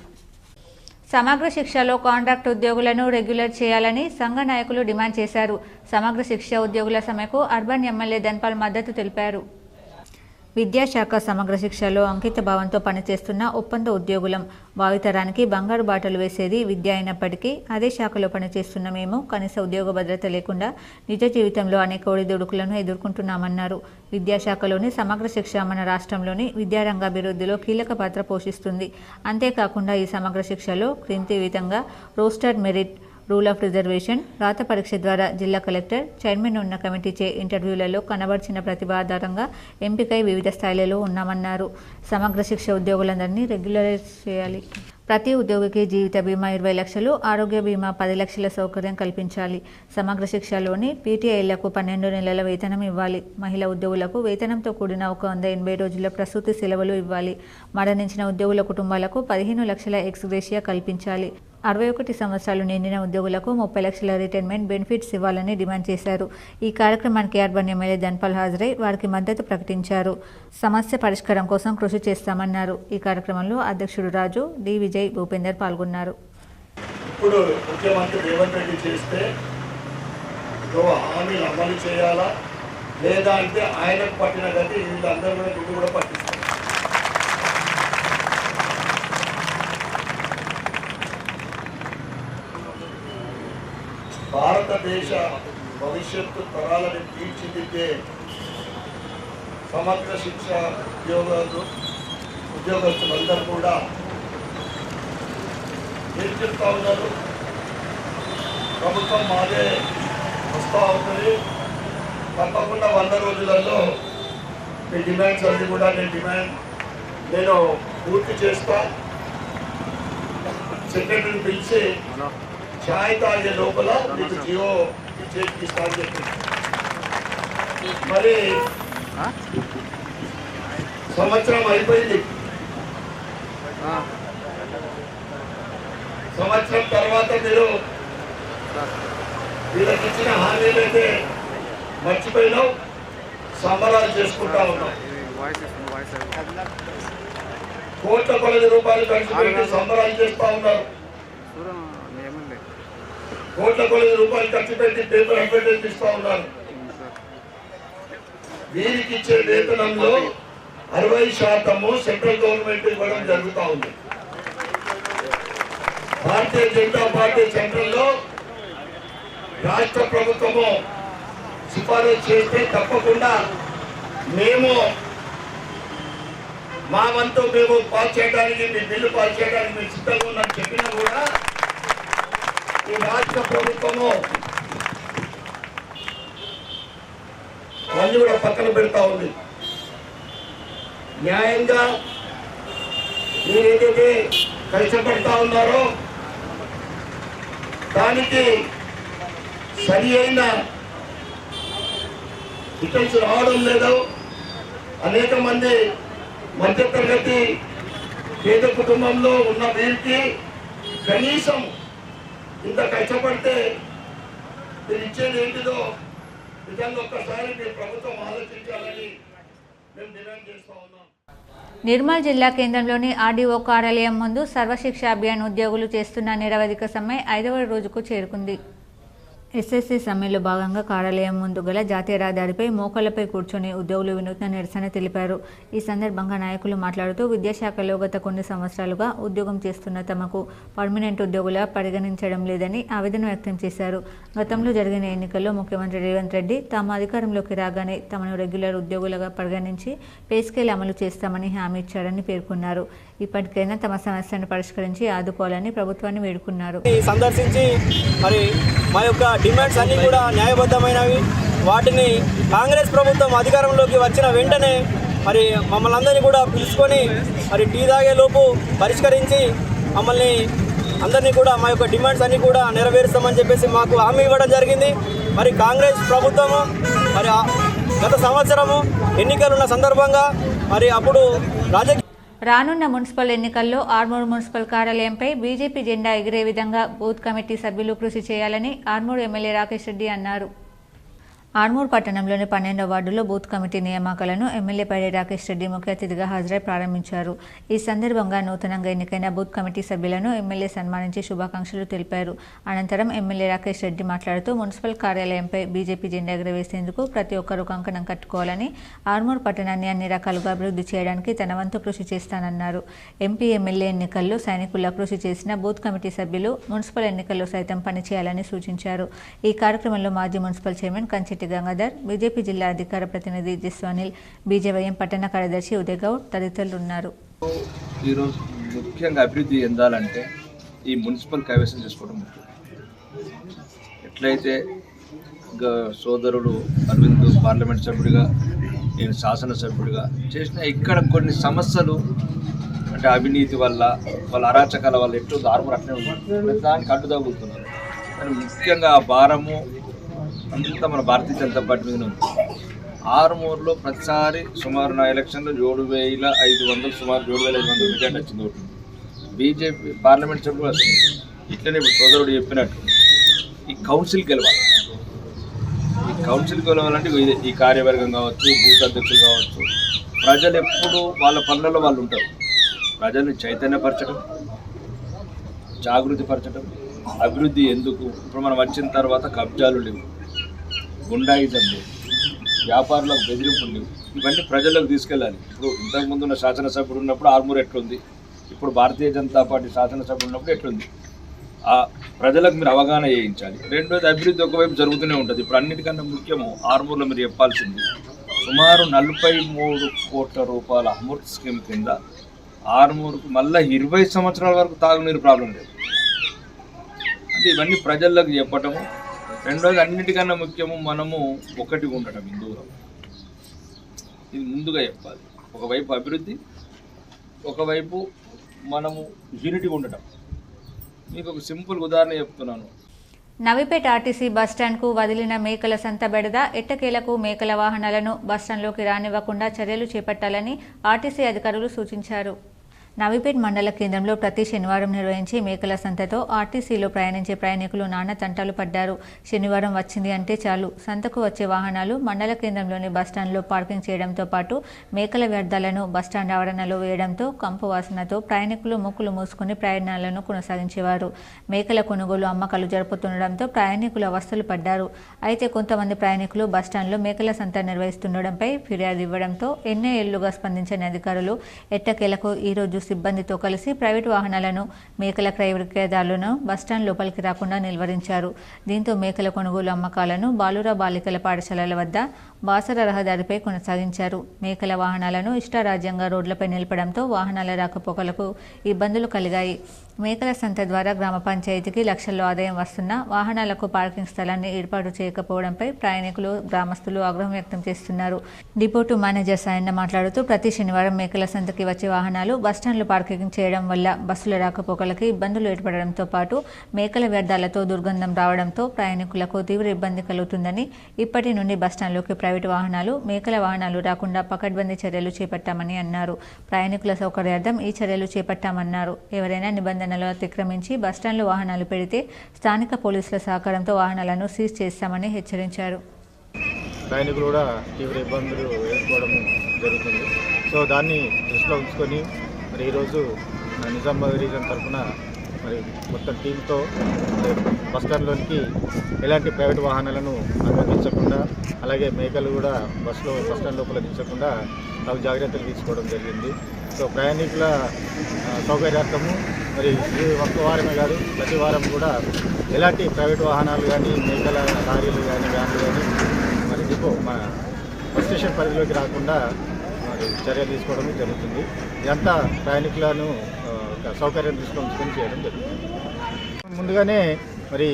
సమగ్ర శిక్షలో కాంట్రాక్ట్ ఉద్యోగులను రెగ్యులర్ చేయాలని సంఘ నాయకులు డిమాండ్ చేశారు. సమగ్ర శిక్ష ఉద్యోగుల సమ్మెకు అర్బన్ ఎమ్మెల్యే ధన్పాల్ మద్దతు తెలిపారు. విద్యాశాఖ సమగ్ర శిక్షలో అంకిత భావంతో పనిచేస్తున్న ఒప్పంద ఉద్యోగులం. భావితరానికి బంగారు బాటలు వేసేది విద్య అయినప్పటికీ అదే శాఖలో పనిచేస్తున్న మేము కనీస ఉద్యోగ భద్రత లేకుండా నిజ జీవితంలో అనేక ఒడిదుడుకులను ఎదుర్కొంటున్నామన్నారు. విద్యాశాఖలోని సమగ్ర శిక్ష మన రాష్ట్రంలోని విద్యారంగాభివృద్ధిలో కీలక పాత్ర పోషిస్తుంది. అంతేకాకుండా ఈ సమగ్ర శిక్షలో క్రింది విధంగా roster merit, rule of reservation, రాత పరీక్ష ద్వారా జిల్లా కలెక్టర్, చైర్మన్ ఉన్న కమిటీచే ఇంటర్వ్యూలలో కనబర్చిన ప్రతిభ ఆధారంగా ఎంపికై వివిధ స్థాయిలలో ఉన్నామన్నారు. సమగ్ర శిక్ష ఉద్యోగులందరినీ రెగ్యులరైజ్ చేయాలి. ప్రతి ఉద్యోగికి జీవిత బీమా 20 లక్షలు, ఆరోగ్య బీమా 10 లక్షల సౌకర్యం కల్పించాలి. సమగ్ర శిక్షలోని పీటీఐలకు 12 నెలల వేతనం ఇవ్వాలి. మహిళా ఉద్యోగులకు వేతనంతో కూడిన 180 రోజుల ప్రసూతి సెలవులు ఇవ్వాలి. మరణించిన ఉద్యోగుల కుటుంబాలకు 15 లక్షల ఎక్స్ గ్రేషియా కల్పించాలి. 61 సంవత్సరాలు నిండిన ఉద్యోగులకు 30 లక్షల రిటైర్మెంట్ బెనిఫిట్స్ ఇవ్వాలని డిమాండ్ చేశారు. ఈ కార్యక్రమానికి అర్బన్ ఎమ్మెల్యే ధన్పాల్ హాజరై వారికి మద్దతు ప్రకటించారు. సమస్య పరిష్కారం కోసం కృషి చేస్తామన్నారు. ఈ కార్యక్రమంలో అధ్యక్షుడు రాజు, డి విజయ్, భూపేందర్ పాల్గొన్నారు. ఇప్పుడు ముఖ్యమంత్రి రేవంత్ రెడ్డి చేస్తే హామీలు అమలు చేయాలా లేదా అంటే ఆయనకు పట్టిన గతి వీళ్ళందరూ కూడా ముందు కూడా పట్టిస్తారు. భారతదేశ భవిష్యత్తు తరాలను తీర్చిదిద్దే సమగ్ర శిక్ష ఉద్యోగస్తులందరూ కూడా ఏం చెప్తా ఉన్నారు, ప్రభుత్వం మాదే వస్తూ ఉంటుంది, తప్పకుండా 100 రోజులలో మీ డిమాండ్స్ అన్నీ కూడా నేను పూర్తి చేస్తా, సెక్రటరీని పిలిచి ఛాయ్ తాగే లోపల మీకు జియో చేతికి ఇస్తాను చెప్పి మరి సంవత్సరం అయిపోయింది. సంవత్సరం తర్వాత మీరు వీళ్ళకి ఇచ్చిన హామీలు అయితే మర్చిపోయినావు, సంబరాలు చేసుకుంటా ఉన్నాం. కోట్ల కొలది రూపాయలు ఖర్చు పెట్టి సంబరాలు చేస్తూ ఉన్నారు. కోట్ల కొలది రూపాయలు ఖర్చు పెట్టి పేపర్ అడ్వర్టైజ్ ఇస్తూ ఉన్నారు. వీరికి ఇచ్చే వేతనంలో 60% సెంట్రల్ గవర్నమెంట్ ఇవ్వడం జరుగుతూ ఉంది. భారతీయ జనతా పార్టీ సెంట్రల్లో రాష్ట్ర ప్రభుత్వము సిఫారసు చేస్తే తప్పకుండా మేము మా వంతు మేము పాస్ చేయడానికి, మీ బిల్లు పాస్ చేయడానికి మేము సిద్ధంగా ఉన్నాం చెప్పినా కూడా ఈ రాష్ట్ర ప్రభుత్వము అన్ని కూడా పక్కన పెడతా ఉంది. న్యాయంగా మీరు ఏదైతే కష్టపడతా ఉన్నారో దానికి సరి అయిన రిటర్న్స్ రావడం లేదు. అనేక మంది మధ్యతరగతి పేద కుటుంబంలో ఉన్న వీరికి కనీసం ఇంత కష్టపడితే మీరు ఇచ్చేది ఏంటిదో నిజంగా ఒక్కసారి మీ ప్రభుత్వం ఆలోచించాలని మేము డిమాండ్ చేస్తా ఉన్నాం. నిర్మల్ జిల్లా కేంద్రంలోని ఆర్డీఓ కార్యాలయం ముందు సర్వశిక్ష అభియాన్ ఉద్యోగులు చేస్తున్న నిరవధిక సమ్మె 5వ రోజుకు చేరుకుంది. ఎస్ఎస్సీ సమ్మెలో భాగంగా కార్యాలయం ముందు గల జాతీయ రహదారిపై మోకాళ్లపై కూర్చొని ఉద్యోగులు వినూత్న నిరసన తెలిపారు. ఈ సందర్భంగా నాయకులు మాట్లాడుతూ విద్యాశాఖలో గత కొన్ని సంవత్సరాలుగా ఉద్యోగం చేస్తున్న తమకు పర్మనెంట్ ఉద్యోగుల పరిగణించడం లేదని ఆవేదన వ్యక్తం చేశారు. గతంలో జరిగిన ఎన్నికల్లో ముఖ్యమంత్రి రేవంత్ రెడ్డి తాము అధికారంలోకి రాగానే తమను రెగ్యులర్ ఉద్యోగులుగా పరిగణించి పే స్కేల్ అమలు చేస్తామని హామీ ఇచ్చారని పేర్కొన్నారు. ఇప్పటికైనా తమ సమస్యను పరిష్కరించి ఆదుకోవాలని ప్రభుత్వాన్ని వేడుకున్నారు. సందర్శించి మరి మా యొక్క డిమాండ్స్ అన్నీ కూడా న్యాయబద్ధమైనవి. వాటిని కాంగ్రెస్ ప్రభుత్వం అధికారంలోకి వచ్చిన వెంటనే మరి మమ్మల్ని అందరినీ కూడా పిలుచుకొని మరి టీ తాగే లోపు పరిష్కరించి మమ్మల్ని అందరినీ కూడా మా యొక్క డిమాండ్స్ అన్నీ కూడా నెరవేరుస్తామని చెప్పేసి మాకు హామీ ఇవ్వడం జరిగింది. మరి కాంగ్రెస్ ప్రభుత్వము మరి గత సంవత్సరము ఎన్నికలున్న సందర్భంగా మరి అప్పుడు రానున్న మున్సిపల్ ఎన్నికల్లో ఆర్మూర్ మున్సిపల్ కార్యాలయంపై బీజేపీ జెండా ఎగిరే విధంగా బూత్ కమిటీ సభ్యులు కృషి చేయాలని ఆర్మూర్ ఎమ్మెల్యే రాకేష్ రెడ్డి అన్నారు. ఆర్మూర్ పట్టణంలోని 12వ వార్డులో బూత్ కమిటీ నియామకాలను ఎమ్మెల్యే పైడి రాకేష్ రెడ్డి ముఖ్య అతిథిగా హాజరై ప్రారంభించారు. ఈ సందర్భంగా నూతనంగా ఎన్నికైన బూత్ కమిటీ సభ్యులను ఎమ్మెల్యే సన్మానించి శుభాకాంక్షలు తెలిపారు. అనంతరం ఎమ్మెల్యే రాకేష్ రెడ్డి మాట్లాడుతూ మున్సిపల్ కార్యాలయంపై బీజేపీ జెండా ఎగురవేసేందుకు ప్రతి ఒక్కరూ కంకణం కట్టుకోవాలని, ఆర్మూర్ పట్టణాన్ని అన్ని రకాలుగా అభివృద్ధి చేయడానికి తన వంతు కృషి చేస్తానన్నారు. ఎంపీ ఎమ్మెల్యే ఎన్నికల్లో సైనికుల్లా కృషి చేసిన బూత్ కమిటీ సభ్యులు మున్సిపల్ ఎన్నికల్లో సైతం పనిచేయాలని సూచించారు. ఈ కార్యక్రమంలో మాజీ municipal chairman Kanchetti Gangadhar, BJP జిల్లా అధికార ప్రతినిధి జస్వానిల్, బీజేవైఎం పట్టణ కార్యదర్శి ఉదయ్ గౌడ్ తదితరులు ఉన్నారు. ఈరోజు ముఖ్యంగా అభివృద్ధి చెందాలంటే ఈ మున్సిపల్ కైవసం చేసుకోవడం ముఖ్యం. ఎట్లయితే సోదరుడు అరవింద్ పార్లమెంట్ సభ్యుడిగా, నేను శాసనసభ్యుడిగా చేసిన ఇక్కడ కొన్ని సమస్యలు అంటే అవినీతి వల్ల, వాళ్ళ అరాచకాల వల్ల ఎట్లా ఆర్మూర్ అట్లే ఉంది, దానికి అడ్డుతగులుతున్నారు. కానీ ముఖ్యంగా ఆ భారము అంతా మన భారతీయ జనతా పార్టీ మీద ఉంది. ఆర్మూర్లో ప్రతిసారి సుమారు నా ఎలక్షన్లో 7,500 సుమారు 7,500 మెజార్టీ వచ్చింది ఓటు. బీజేపీ పార్లమెంట్ సభ్యులు వస్తుంది. ఇట్లనే ఇప్పుడు సోదరుడు చెప్పినట్టు ఈ కౌన్సిల్ గెలవాలి. ఈ కౌన్సిల్ గెలవాలంటే ఈ కార్యవర్గం కావచ్చు, బూత్ అధ్యక్షులు కావచ్చు, ప్రజలు ఎప్పుడు వాళ్ళ పనులలో వాళ్ళు ఉంటారు. ప్రజల్ని చైతన్యపరచడం, జాగృతి పరచడం, అభివృద్ధి ఎందుకు, ఇప్పుడు మనం వచ్చిన తర్వాత కబ్జాలు లేవు, గుండాయిజం లేవు, వ్యాపారులకు బెదిరింపులు లేవు, ఇవన్నీ ప్రజలకు తీసుకెళ్ళాలి. ఇప్పుడు ఇంతకుముందు ఉన్న శాసనసభ్యుడు ఉన్నప్పుడు ఆర్మూర్ ఎట్లుంది, ఇప్పుడు భారతీయ జనతా పార్టీ శాసనసభ్యుడు ఉన్నప్పుడు ఎట్లుంది, ఆ ప్రజలకు మీరు అవగాహన చేయించాలి. రెండోది అభివృద్ధి ఒకవైపు జరుగుతూనే ఉంటుంది. ఇప్పుడు అన్నిటికన్నా ముఖ్యము ఆర్మూర్లో మీరు చెప్పాల్సింది సుమారు 43 కోట్ల రూపాయల అమృత్ స్కీమ్ కింద ఆర్మూర్కు మళ్ళీ 20 సంవత్సరాల వరకు తాగునీరు ప్రాబ్లం లేదు. అంటే ఇవన్నీ ప్రజలకు చెప్పటము. రెండోది అన్నిటికన్నా ముఖ్యము మనము ఒకటి ఉండటం హిందువులం. ఇది ముందుగా చెప్పాలి. ఒకవైపు అభివృద్ధి, ఒకవైపు మనము యూనిటీగా ఉండటం. మీకు ఒక సింపుల్ ఉదాహరణ చెప్తున్నాను. నవీపేట ఆర్టీసీ బస్టాండ్కు వదిలిన మేకల సంత బెడద ఎట్టకేలకు మేకల వాహనాలను బస్టాండ్లోకి రానివ్వకుండా చర్యలు చేపట్టాలని ఆర్టీసీ అధికారులు సూచించారు. నవీపేట్ మండల కేంద్రంలో ప్రతి శనివారం నిర్వహించే మేకల సంతతో ఆర్టీసీలో ప్రయాణించే ప్రయాణికులు నానా తంటాలు పడ్డారు. శనివారం వచ్చింది అంటే చాలు సంతకు వచ్చే వాహనాలు మండల కేంద్రంలోని బస్టాండ్లో పార్కింగ్ చేయడంతో పాటు మేకల వ్యర్థాలను బస్టాండ్ ఆవరణలో వేయడంతో కంపు వాసనతో ప్రయాణికులు ముక్కులు మూసుకుని ప్రయాణాలను కొనసాగించేవారు. మేకల కొనుగోలు అమ్మకాలు జరుపుతుండడంతో ప్రయాణికులు అవస్థలు పడ్డారు. అయితే కొంతమంది ప్రయాణికులు బస్టాండ్లో మేకల సంత నిర్వహిస్తుండడంపై ఫిర్యాదు ఇవ్వడంతో ఎన్నో ఏళ్లుగా స్పందించని అధికారులు ఎట్టకేలకు ఈరోజు సిబ్బందితో కలిసి ప్రైవేటు వాహనాలను మేకల క్రయ విక్రయదారులను బస్టాండ్ లోపలికి రాకుండా నిలువరించారు. దీంతో మేకల కొనుగోలు అమ్మకాలను బాలుర బాలికల పాఠశాలల వద్ద బాసర రహదారిపై కొనసాగించారు. మేకల వాహనాలను ఇష్టారాజ్యంగా రోడ్లపై నిలపడంతో వాహనాల రాకపోకలకు ఇబ్బందులు కలిగాయి. మేకల సంత ద్వారా గ్రామ పంచాయతీకి లక్షల్లో ఆదాయం వస్తున్నా వాహనాలకు పార్కింగ్ స్థలాన్ని ఏర్పాటు చేయకపోవడంపై ప్రయాణికులు, గ్రామస్తులు ఆగ్రహం వ్యక్తం చేస్తున్నారు. డిపోటు మేనేజర్ సాయన్న మాట్లాడుతూ ప్రతి శనివారం మేకల సంతకి వచ్చే వాహనాలు బస్టాండ్లో పార్కింగ్ చేయడం వల్ల బస్సుల రాకపోకలకి ఇబ్బందులు ఏర్పడడంతో పాటు మేకల వ్యర్థాలతో దుర్గంధం రావడంతో ప్రయాణికులకు తీవ్ర ఇబ్బంది కలుగుతుందని ఇప్పటి నుండి బస్టాండ్లోకి ప్రైవేటు వాహనాలు, మేకల వాహనాలు రాకుండా పకడ్బందీ చర్యలు చేపట్టామని అన్నారు. ప్రయాణికుల సౌకర్యార్థం ఈ చర్యలు చేపట్టామన్నారు. ఎవరైనా నిబంధనలు అతిక్రమించి బస్టాండ్లో వాహనాలు పెడితే స్థానిక పోలీసుల సహకారంతో వాహనాలను సీజ్ చేస్తామని హెచ్చరించారు. ప్రయాణికులు కూడా తీవ్ర ఇబ్బందులు ఎదుర్కోవడం జరుగుతుంది. సో దాన్ని దృష్టిలో ఉంచుకొని మరి ఈరోజు నిజామాబాద్ రీజన్ తరఫున మరి మొత్తం టీంతో బస్టాండ్లోనికి ఎలాంటి ప్రైవేట్ వాహనాలను అనుమతించకుండా, అలాగే మేకలు కూడా బస్టాండ్ లోపల దించకుండా తగు జాగ్రత్తలు తీసుకోవడం జరిగింది. సో ప్రయాణికుల సౌకర్యార్థము మరి ఈ ఒక్క వారమే కాదు ప్రతి వారం కూడా ఎలాంటి ప్రైవేట్ వాహనాలు కానీ, మేకల లారీలు కానీ, వ్యాన్లు కానీ మరి డిపో మన బస్ స్టేషన్ పరిధిలోకి రాకుండా మరి చర్యలు తీసుకోవడం జరుగుతుంది. ఇదంతా ప్రయాణికులను సౌకర్యం తీసుకొని చేయడం జరుగుతుంది. ముందుగానే మరి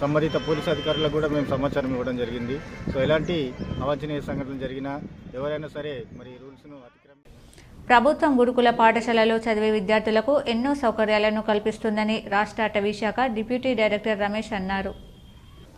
సంబంధిత పోలీసు అధికారులకు కూడా మేము సమాచారం ఇవ్వడం జరిగింది. సో ఎలాంటి అవాంఛనీయ సంఘటనలు జరిగినా ఎవరైనా సరే మరి రూల్స్ను ప్రభుత్వం గురుకుల పాఠశాలలో చదివే విద్యార్థులకు ఎన్నో సౌకర్యాలను కల్పిస్తుందని రాష్ట్ర అటవీ శాఖ డిప్యూటీ డైరెక్టర్ రమేష్ అన్నారు.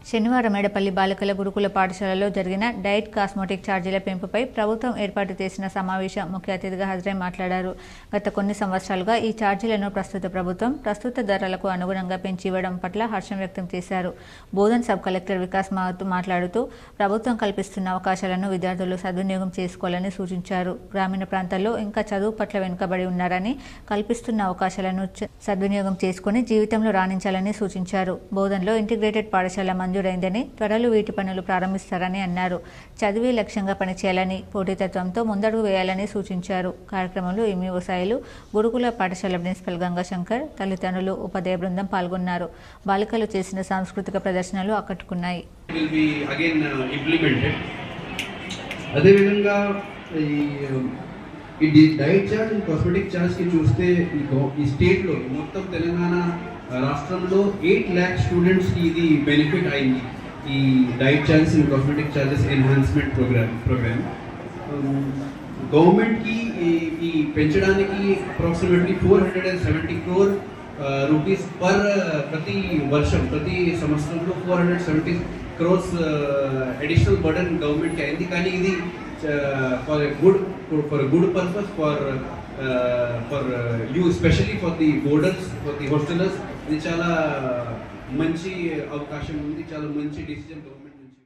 శనివారం మేడపల్లి బాలికల గురుకుల పాఠశాలలో జరిగిన డైట్ కాస్మెటిక్ ఛార్జీల పెంపుపై ప్రభుత్వం ఏర్పాటు చేసిన సమావేశం ముఖ్య అతిథిగా హాజరై మాట్లాడారు. గత కొన్ని సంవత్సరాలుగా ఈ ఛార్జీలను ప్రస్తుత ప్రభుత్వం ప్రస్తుత ధరలకు అనుగుణంగా పెంచి ఇవ్వడం పట్ల హర్షం వ్యక్తం చేశారు. బోధన్ సబ్ కలెక్టర్ వికాస్ మాట్లాడుతూ ప్రభుత్వం కల్పిస్తున్న అవకాశాలను విద్యార్థులు సద్వినియోగం చేసుకోవాలని సూచించారు. గ్రామీణ ప్రాంతాల్లో ఇంకా చదువు పట్ల వెనుకబడి ఉన్నారని, కల్పిస్తున్న అవకాశాలను సద్వినియోగం చేసుకుని జీవితంలో రాణించాలని సూచించారు. బోధన్లో ఇంటిగ్రేటెడ్ పాఠశాల మంజూరైందని, త్వరలో వీటి పనులు ప్రారంభిస్తారని అన్నారు. చదివే లక్ష్యంగా పనిచేయాలని, పోటీతత్వంతో ముందడుగు వేయాలని సూచించారు. కార్యక్రమంలో ఈమె సాయిలు, గురుకుల పాఠశాల ప్రిన్సిపల్ గంగాశంకర్, తల్లిదండ్రులు, ఉపాధ్యాయ బృందం పాల్గొన్నారు. బాలికలు చేసిన సాంస్కృతిక ప్రదర్శనలు ఆకట్టుకున్నాయి. అదేవిధంగా ఈ డైట్ చార్జ్ అండ్ కాస్మెటిక్ ఛార్జ్కి చూస్తే ఈ స్టేట్లో మొత్తం తెలంగాణ రాష్ట్రంలో 8 lakh స్టూడెంట్స్కి ఇది బెనిఫిట్ అయింది. ఈ diet charges and cosmetic charges enhancement programme గవర్నమెంట్కి ఈ పెంచడానికి అప్రాక్సిమేట్లీ 470 crore రూపీస్ ప్రతి సంవత్సరంలో 470 crores అడిషనల్ బర్డన్ గవర్నమెంట్కి అయింది. కానీ ఇది for good purpose for you, especially for the borders, for the hostellers. ఇది చాలా మంచి అవకాశం ఉంది, చాలా మంచి డిసిజన్ గవర్నమెంట్ నుంచి.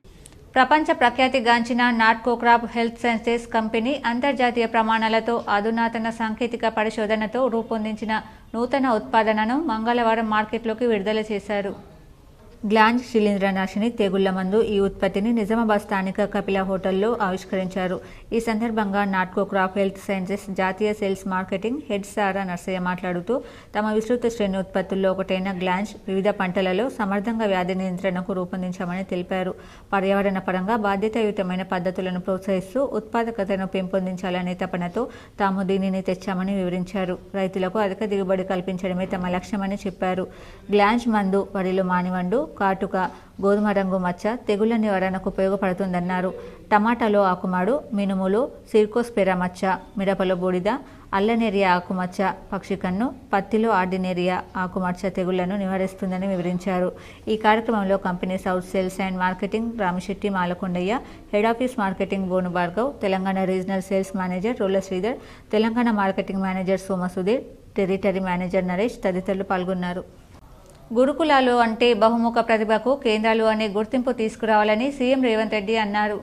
ప్రపంచ ప్రఖ్యాతిగాంచిన నాట్కోక్రాప్ హెల్త్ సైన్సెస్ కంపెనీ అంతర్జాతీయ ప్రమాణాలతో అధునాతన సాంకేతిక పరిశోధనతో రూపొందించిన నూతన ఉత్పాదనను మంగళవారం మార్కెట్లోకి విడుదల చేశారు. గ్లాంజ్ శిలీంద్రనాశిని తెగుళ్ల మందు ఈ ఉత్పత్తిని నిజామాబాద్ స్థానిక కపిల హోటల్లో ఆవిష్కరించారు. ఈ సందర్భంగా నాట్కోక్రాప్ హెల్త్ సైన్సెస్ జాతీయ సేల్స్ మార్కెటింగ్ హెడ్ సారా నర్సయ్య మాట్లాడుతూ తమ విస్తృత శ్రేణి ఉత్పత్తుల్లో ఒకటైన గ్లాంజ్ వివిధ పంటలలో సమర్థంగా వ్యాధి నియంత్రణకు రూపొందించామని తెలిపారు. పర్యావరణ పరంగా బాధ్యతాయుతమైన పద్ధతులను ప్రోత్సహిస్తూ ఉత్పాదకతను పెంపొందించాలనే తపనతో తాము దీనిని తెచ్చామని వివరించారు. రైతులకు అధిక దిగుబడి కల్పించడమే తమ లక్ష్యమని చెప్పారు. గ్లాంజ్ మందు వరిలో మానివండు, కాటుక, గోధుమ రంగు మచ్చ తెగుళ్ల నివారణకు ఉపయోగపడుతుందన్నారు. టమాటాలో ఆకుమాడు, మినుములు సిర్కోస్పెరా మచ్చ, మిరపలో బూడిద, అల్లనేరియా ఆకుమచ్చ, పక్షికన్ను, పత్తిలో ఆర్డినేరియా ఆకుమచ్చ తెగుళ్లను నివారిస్తుందని వివరించారు. ఈ కార్యక్రమంలో company south sales and marketing Ramisetti Malakondaiah, head office marketing Bonu Bhargav, Telangana regional sales manager Rola Sridhar, Telangana marketing manager Soma Sudheer, territory manager Naresh తదితరులు పాల్గొన్నారు. గురుకులాలు అంటే బహుముఖ ప్రతిభకు కేంద్రాలు అనే గుర్తింపు తీసుకురావాలని సీఎం రేవంత్ రెడ్డి అన్నారు.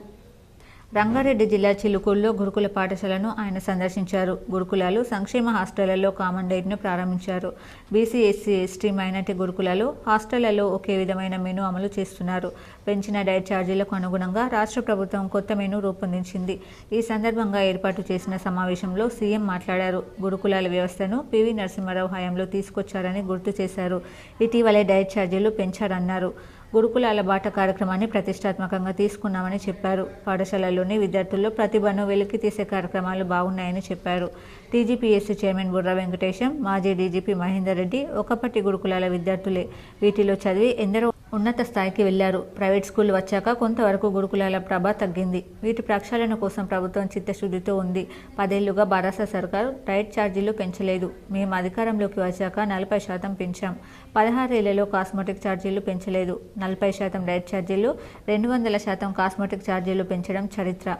రంగారెడ్డి జిల్లా చిలుకూరులో గురుకుల పాఠశాలను ఆయన సందర్శించారు. గురుకులాలు సంక్షేమ హాస్టళ్లలో కామన్ డైట్ను ప్రారంభించారు. బీసీ, ఎస్సీ, ఎస్టీ, మైనార్టీ గురుకులాలు హాస్టళ్లలో ఒకే విధమైన మెనూ అమలు చేస్తున్నారు. పెంచిన డైట్ ఛార్జీలకు అనుగుణంగా రాష్ట్ర ప్రభుత్వం కొత్త మెనూ రూపొందించింది. ఈ సందర్భంగా ఏర్పాటు చేసిన సమావేశంలో సీఎం మాట్లాడారు. గురుకులాల వ్యవస్థను పివి నరసింహారావు హయాంలో తీసుకొచ్చారని గుర్తు చేశారు. ఇటీవలే డైట్ ఛార్జీలు పెంచారన్నారు. గురుకులాల బాట కార్యక్రమాన్ని ప్రతిష్టాత్మకంగా తీసుకున్నామని చెప్పారు. పాఠశాలలోని విద్యార్థుల్లో ప్రతిభను వెలికి తీసే కార్యక్రమాలు బాగున్నాయని చెప్పారు. టీజీపీఎస్సీ చైర్మన్ బుర్రా వెంకటేశం, మాజీ డీజీపీ మహేందర్ రెడ్డి ఒకప్పటి గురుకులాల విద్యార్థులే. వీటిలో చదివి ఎందరో ఉన్నత స్థాయికి వెళ్లారు. ప్రైవేట్ స్కూల్ వచ్చాక కొంతవరకు గురుకులాల ప్రభ తగ్గింది. వీటి ప్రక్షాళన కోసం ప్రభుత్వం చిత్తశుద్ధితో ఉంది. 10 ఏళ్లుగా బారాస సర్కారు డైట్ ఛార్జీలు పెంచలేదు. మేము అధికారంలోకి వచ్చాక 40% పెంచాం. 16 ఏళ్లలో కాస్మెటిక్ ఛార్జీలు పెంచలేదు. 40% డైట్ ఛార్జీలు, 200% కాస్మెటిక్ ఛార్జీలు పెంచడం చరిత్ర.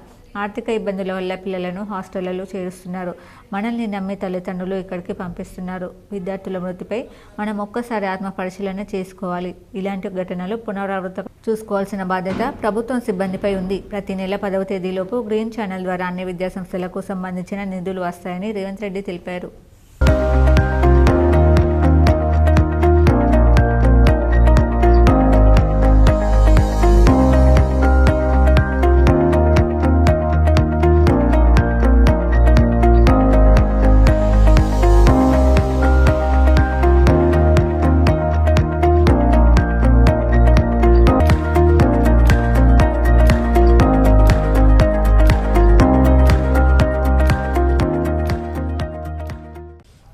ఆర్థిక ఇబ్బందుల వల్ల పిల్లలను హాస్టళ్లలో చేరుస్తున్నారు. మనల్ని నమ్మి తల్లిదండ్రులు ఇక్కడికి పంపిస్తున్నారు. విద్యార్థుల మృతిపై మనం ఒక్కసారి ఆత్మ పరిశీలన చేసుకోవాలి. ఇలాంటి ఘటనలు పునరావృతం చూసుకోవాల్సిన బాధ్యత ప్రభుత్వం సిబ్బందిపై ఉంది. ప్రతి నెల 10వ తేదీలోపు గ్రీన్ ఛానల్ ద్వారా అన్ని విద్యాసంస్థలకు సంబంధించిన నిధులు వస్తాయని రేవంత్ రెడ్డి తెలిపారు.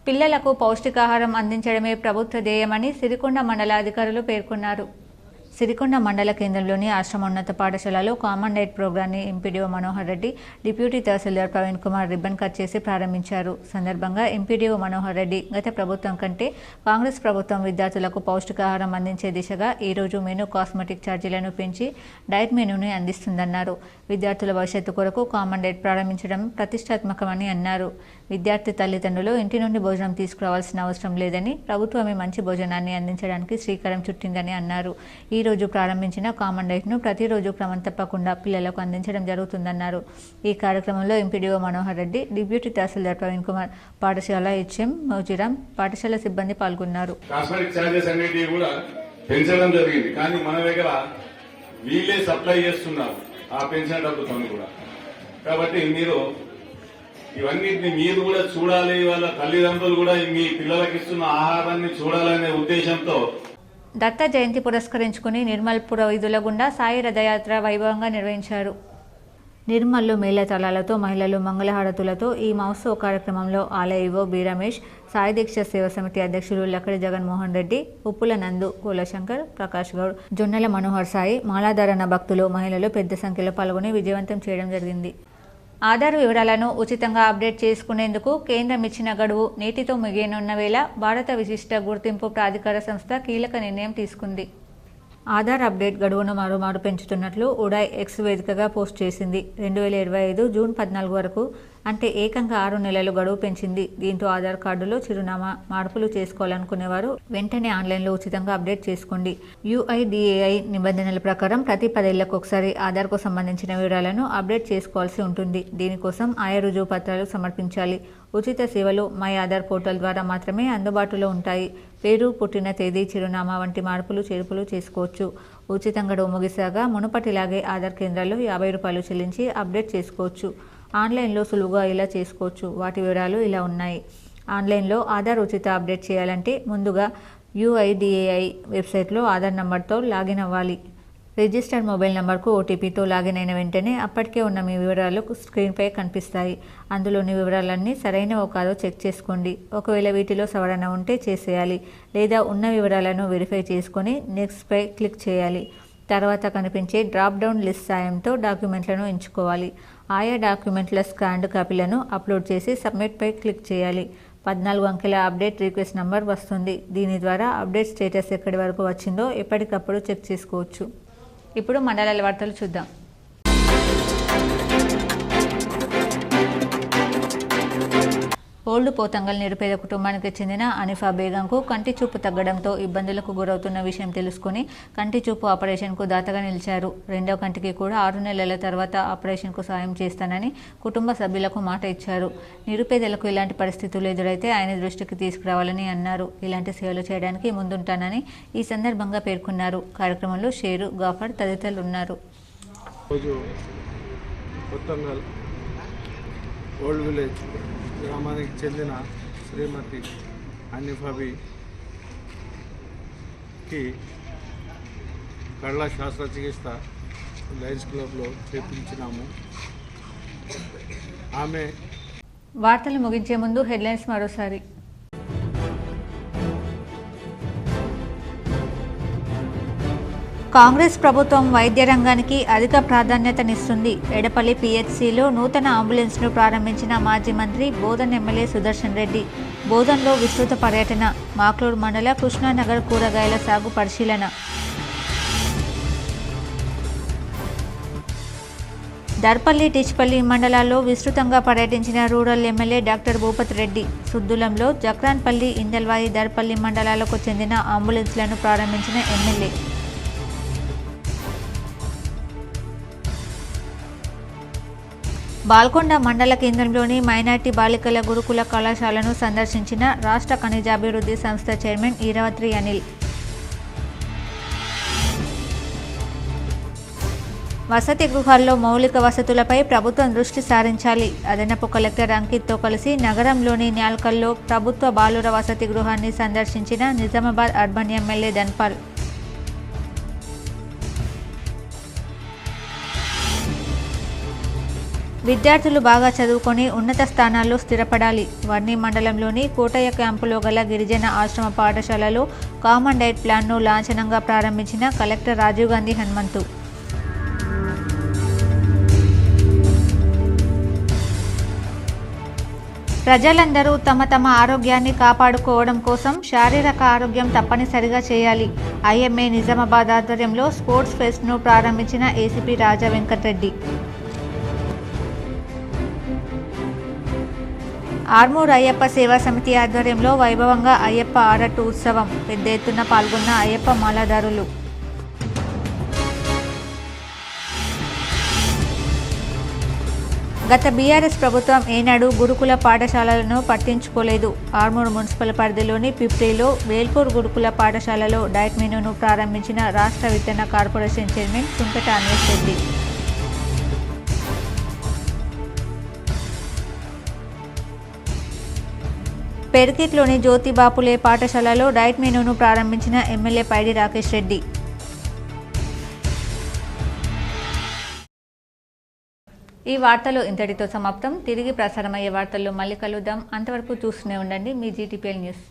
పిల్లలకు పౌష్టికాహారం అందించడమే ప్రభుత్వ ధ్యేయమని సిరికొండ మండల అధికారులు పేర్కొన్నారు. సిరికొండ మండల కేంద్రంలోని ఆశ్రమోన్నత పాఠశాలలో కామన్ డైట్ ప్రోగ్రాన్ని MPDO Manohar Reddy, deputy tahsildar Praveen Kumar ribbon cut చేసి ప్రారంభించారు. సందర్భంగా ఎంపీడీఓ మనోహర్ రెడ్డి గత ప్రభుత్వం కంటే కాంగ్రెస్ ప్రభుత్వం విద్యార్థులకు పౌష్టికాహారం అందించే దిశగా ఈరోజు మెనూ కాస్మెటిక్ ఛార్జీలను పెంచి డైట్ మెనూని అందిస్తుందన్నారు. విద్యార్థుల భవిష్యత్తు కొరకు కామన్ డైట్ ప్రారంభించడం ప్రతిష్టాత్మకమని అన్నారు. విద్యార్థి తల్లిదండ్రులు ఇంటి నుండి భోజనం తీసుకురావాల్సిన అవసరం లేదని, ప్రభుత్వమే మంచి భోజనాన్ని అందించడానికి శ్రీకారం చుట్టిందని అన్నారు. ఈ రోజు ప్రారంభించిన కామన్ డైట్ను ప్రతిరోజు క్రమం తప్పకుండా పిల్లలకు అందించడం జరుగుతుందన్నారు. ఈ కార్యక్రమంలో ఎంపీడీఓ మనోహర్ రెడ్డి, డిప్యూటీ తహసీల్దార్ ప్రవీణ్ కుమార్, పాఠశాల హెచ్ఎం మౌజీరాం, పాఠశాల సిబ్బంది పాల్గొన్నారు. కాస్మెటిక్ ఛార్జెస్ అనేటివి కూడా పెంచడం జరిగింది, కానీ మన దగ్గర వీళ్ళే సప్లై చేస్తున్నారు ఆ పెన్షన్ డబ్బుతో కూడా. కాబట్టి మీరు ఇవన్నిటిని మీరు కూడా చూడాలి, వాళ్ళ తల్లిదండ్రులు కూడా మీ పిల్లలకి ఇస్తున్న ఆహారాన్ని చూడాలనే ఉద్దేశంతో దత్త జయంతి పురస్కరించుకుని నిర్మల్పుర వీధుల గుండా సాయి రథయాత్ర వైభవంగా నిర్వహించారు. నిర్మల్లో మేళతాళాలతో, మహిళలు మంగళహారతులతో ఈ మహోత్సవ కార్యక్రమంలో ఆలయ ఈవో బి రమేష్, సాయి దీక్ష సేవా సమితి అధ్యక్షులు లక్కడి జగన్మోహన్ రెడ్డి, ఉప్పుల నందు, కోలశంకర్, ప్రకాష్ గౌడ్, జొన్నల మనోహర్ సాయి, మాలాధారణ భక్తులు, మహిళలు పెద్ద సంఖ్యలో పాల్గొని విజయవంతం చేయడం జరిగింది. ఆధార్ వివరాలను ఉచితంగా అప్డేట్ చేసుకునేందుకు కేంద్రం ఇచ్చిన గడువు నేటితో ముగియనున్న వేళ భారత విశిష్ట గుర్తింపు ప్రాధికార సంస్థ కీలక నిర్ణయం తీసుకుంది. ఆధార్ అప్డేట్ గడువును మరోమారు పెంచుతున్నట్లు ఉడాయ్ ఎక్స్ వేదికగా పోస్ట్ చేసింది. 2025 జూన్ 14 వరకు, అంటే ఏకంగా 6 నెలలు గడువు పెంచింది. దీంతో ఆధార్ కార్డులో చిరునామా మార్పులు చేసుకోవాలనుకునేవారు వెంటనే ఆన్లైన్లో ఉచితంగా అప్డేట్ చేసుకోండి. UIDAI నిబంధనల ప్రకారం ప్రతి 10 ఏళ్లకు ఒకసారి ఆధార్కు సంబంధించిన వివరాలను అప్డేట్ చేసుకోవాల్సి ఉంటుంది. దీనికోసం ఆయా రుజువు పత్రాలు సమర్పించాలి. ఉచిత సేవలు మై ఆధార్ పోర్టల్ ద్వారా మాత్రమే అందుబాటులో ఉంటాయి. పేరు, పుట్టిన తేదీ, చిరునామా వంటి మార్పులు చేర్పులు చేసుకోవచ్చు. ఉచితం గడువు ముగిసాక మునుపటిలాగే ఆధార్ కేంద్రాల్లో ₹50 చెల్లించి అప్డేట్ చేసుకోవచ్చు. ఆన్లైన్లో సులువుగా ఇలా చేసుకోవచ్చు. వాటి వివరాలు ఇలా ఉన్నాయి. ఆన్లైన్లో ఆధార్ ఉచిత అప్డేట్ చేయాలంటే ముందుగా UIDAI వెబ్సైట్లో ఆధార్ నంబర్తో లాగిన్ అవ్వాలి. రిజిస్టర్డ్ మొబైల్ నంబర్కు OTPతో లాగిన్ అయిన వెంటనే అప్పటికే ఉన్న మీ వివరాలు స్క్రీన్పై కనిపిస్తాయి. అందులోని వివరాలన్నీ సరైనవో కాదో చెక్ చేసుకోండి. ఒకవేళ వీటిలో సవరణ ఉంటే చేసేయాలి, లేదా ఉన్న వివరాలను వెరిఫై చేసుకొని నెక్స్ట్పై క్లిక్ చేయాలి. తర్వాత కనిపించే డ్రాప్ డౌన్ లిస్ట్ సాయంతో డాక్యుమెంట్లను ఎంచుకోవాలి. ఆయా డాక్యుమెంట్ల స్కాన్డ్ కాపీలను అప్లోడ్ చేసి సబ్మిట్పై క్లిక్ చేయాలి. 14 అంకెల అప్డేట్ రిక్వెస్ట్ నంబర్ వస్తుంది. దీని ద్వారా అప్డేట్ స్టేటస్ ఎక్కడి వరకు వచ్చిందో ఎప్పటికప్పుడు చెక్ చేసుకోవచ్చు. ఇప్పుడు మండలాల వార్తలు చూద్దాం. ఓల్డ్ పోతంగల్ నిరుపేద కుటుంబానికి చెందిన అనిఫా బేగంకు కంటి చూపు తగ్గడంతో ఇబ్బందులకు గురవుతున్న విషయం తెలుసుకుని కంటి చూపు ఆపరేషన్కు దాతగా నిలిచారు. రెండవ కంటికి కూడా 6 నెలల తర్వాత ఆపరేషన్కు సాయం చేస్తానని కుటుంబ సభ్యులకు మాట ఇచ్చారు. నిరుపేదలకు ఇలాంటి పరిస్థితులు ఎదురైతే ఆయన దృష్టికి తీసుకురావాలని అన్నారు. ఇలాంటి సేవలు చేయడానికి ముందుంటానని ఈ సందర్భంగా పేర్కొన్నారు. కార్యక్రమంలో షేరు, గాఫర్ తదితరులు ఉన్నారు. ఓల్డ్ విలేజ్ గ్రామానికి చెందిన శ్రీమతి అనిఫాబీకి కళ్ళ శస్త్రచికిత్స లయన్స్ క్లబ్లో చేపించినాము. ఆమె వార్తలు ముగించే ముందు హెడ్లైన్స్ మరోసారి. కాంగ్రెస్ ప్రభుత్వం వైద్య రంగానికి అధిక ప్రాధాన్యతనిస్తుంది. ఎడపల్లి PHCలో నూతన అంబులెన్స్ను ప్రారంభించిన మాజీ మంత్రి బోధన్ ఎమ్మెల్యే సుదర్శన్ రెడ్డి. బోధన్లో విస్తృత పర్యటన. మాక్లూరు మండల కృష్ణానగర్ కూరగాయల సాగు పరిశీలన. దర్పల్లి, టిచ్పల్లి మండలాల్లో విస్తృతంగా పర్యటించిన rural MLA doctor Bhupath Reddy. సుద్దులంలో జక్రాన్పల్లి, ఇందల్వాయి, దర్పల్లి మండలాలకు చెందిన అంబులెన్స్లను ప్రారంభించిన ఎమ్మెల్యే. బాల్కొండ మండల కేంద్రంలోని మైనార్టీ బాలికల గురుకుల కళాశాలను సందర్శించిన రాష్ట్ర ఖనిజాభివృద్ధి సంస్థ చైర్మన్ ఈరావత్రి అనిల్. వసతి గృహాల్లో మౌలిక వసతులపై ప్రభుత్వం దృష్టి సారించాలి. అదనపు కలెక్టర్ అంకిత్తో కలిసి నగరంలోని న్యాల్కల్లో ప్రభుత్వ బాలుర వసతి గృహాన్ని సందర్శించిన నిజామాబాద్ అర్బన్ ఎమ్మెల్యే ధన్పాల్. విద్యార్థులు బాగా చదువుకొని ఉన్నత స్థానాల్లో స్థిరపడాలి. వర్ణి మండలంలోని కోటయ్య క్యాంపులో గల గిరిజన ఆశ్రమ పాఠశాలలో కామన్ డైట్ ప్లాన్ను లాంఛనంగా ప్రారంభించిన కలెక్టర్ రాజీవ్ గాంధీ హనుమంతు. ప్రజలందరూ తమ ఆరోగ్యాన్ని కాపాడుకోవడం కోసం శారీరక ఆరోగ్యం తప్పనిసరిగా చేయాలి. ఐఎంఏ నిజామాబాద్ ఆధ్వర్యంలో స్పోర్ట్స్ ఫెస్ట్ను ప్రారంభించిన ఏసీపీ రాజా వెంకటరెడ్డి. ఆర్మూర్ అయ్యప్ప సేవా సమితి ఆధ్వర్యంలో వైభవంగా అయ్యప్ప ఆరట్టు ఉత్సవం. పెద్ద ఎత్తున పాల్గొన్న అయ్యప్ప మాలాదారులు. గత బీఆర్ఎస్ ప్రభుత్వం ఏనాడు గురుకుల పాఠశాలలను పట్టించుకోలేదు. ఆర్మూర్ మున్సిపల్ పరిధిలోని పిప్రిలో వేల్పూర్ గురుకుల పాఠశాలలో డైట్ మెనూను ప్రారంభించిన రాష్ట్ర విత్తన కార్పొరేషన్ చైర్మన్ సుంకట అన్వేష్ రెడ్డి. పెర్కిట్లోని జ్యోతిబాపులే పాఠశాలలో డైట్ మెనూను ప్రారంభించిన ఎమ్మెల్యే పైడి రాకేష్ రెడ్డి. ఈ వార్తలు ఇంతటితో సమాప్తం. తిరిగి ప్రసారమయ్యే వార్తల్లో మళ్ళీ కలుద్దాం. అంతవరకు చూస్తూనే ఉండండి మీ జీటీపీఎల్ న్యూస్.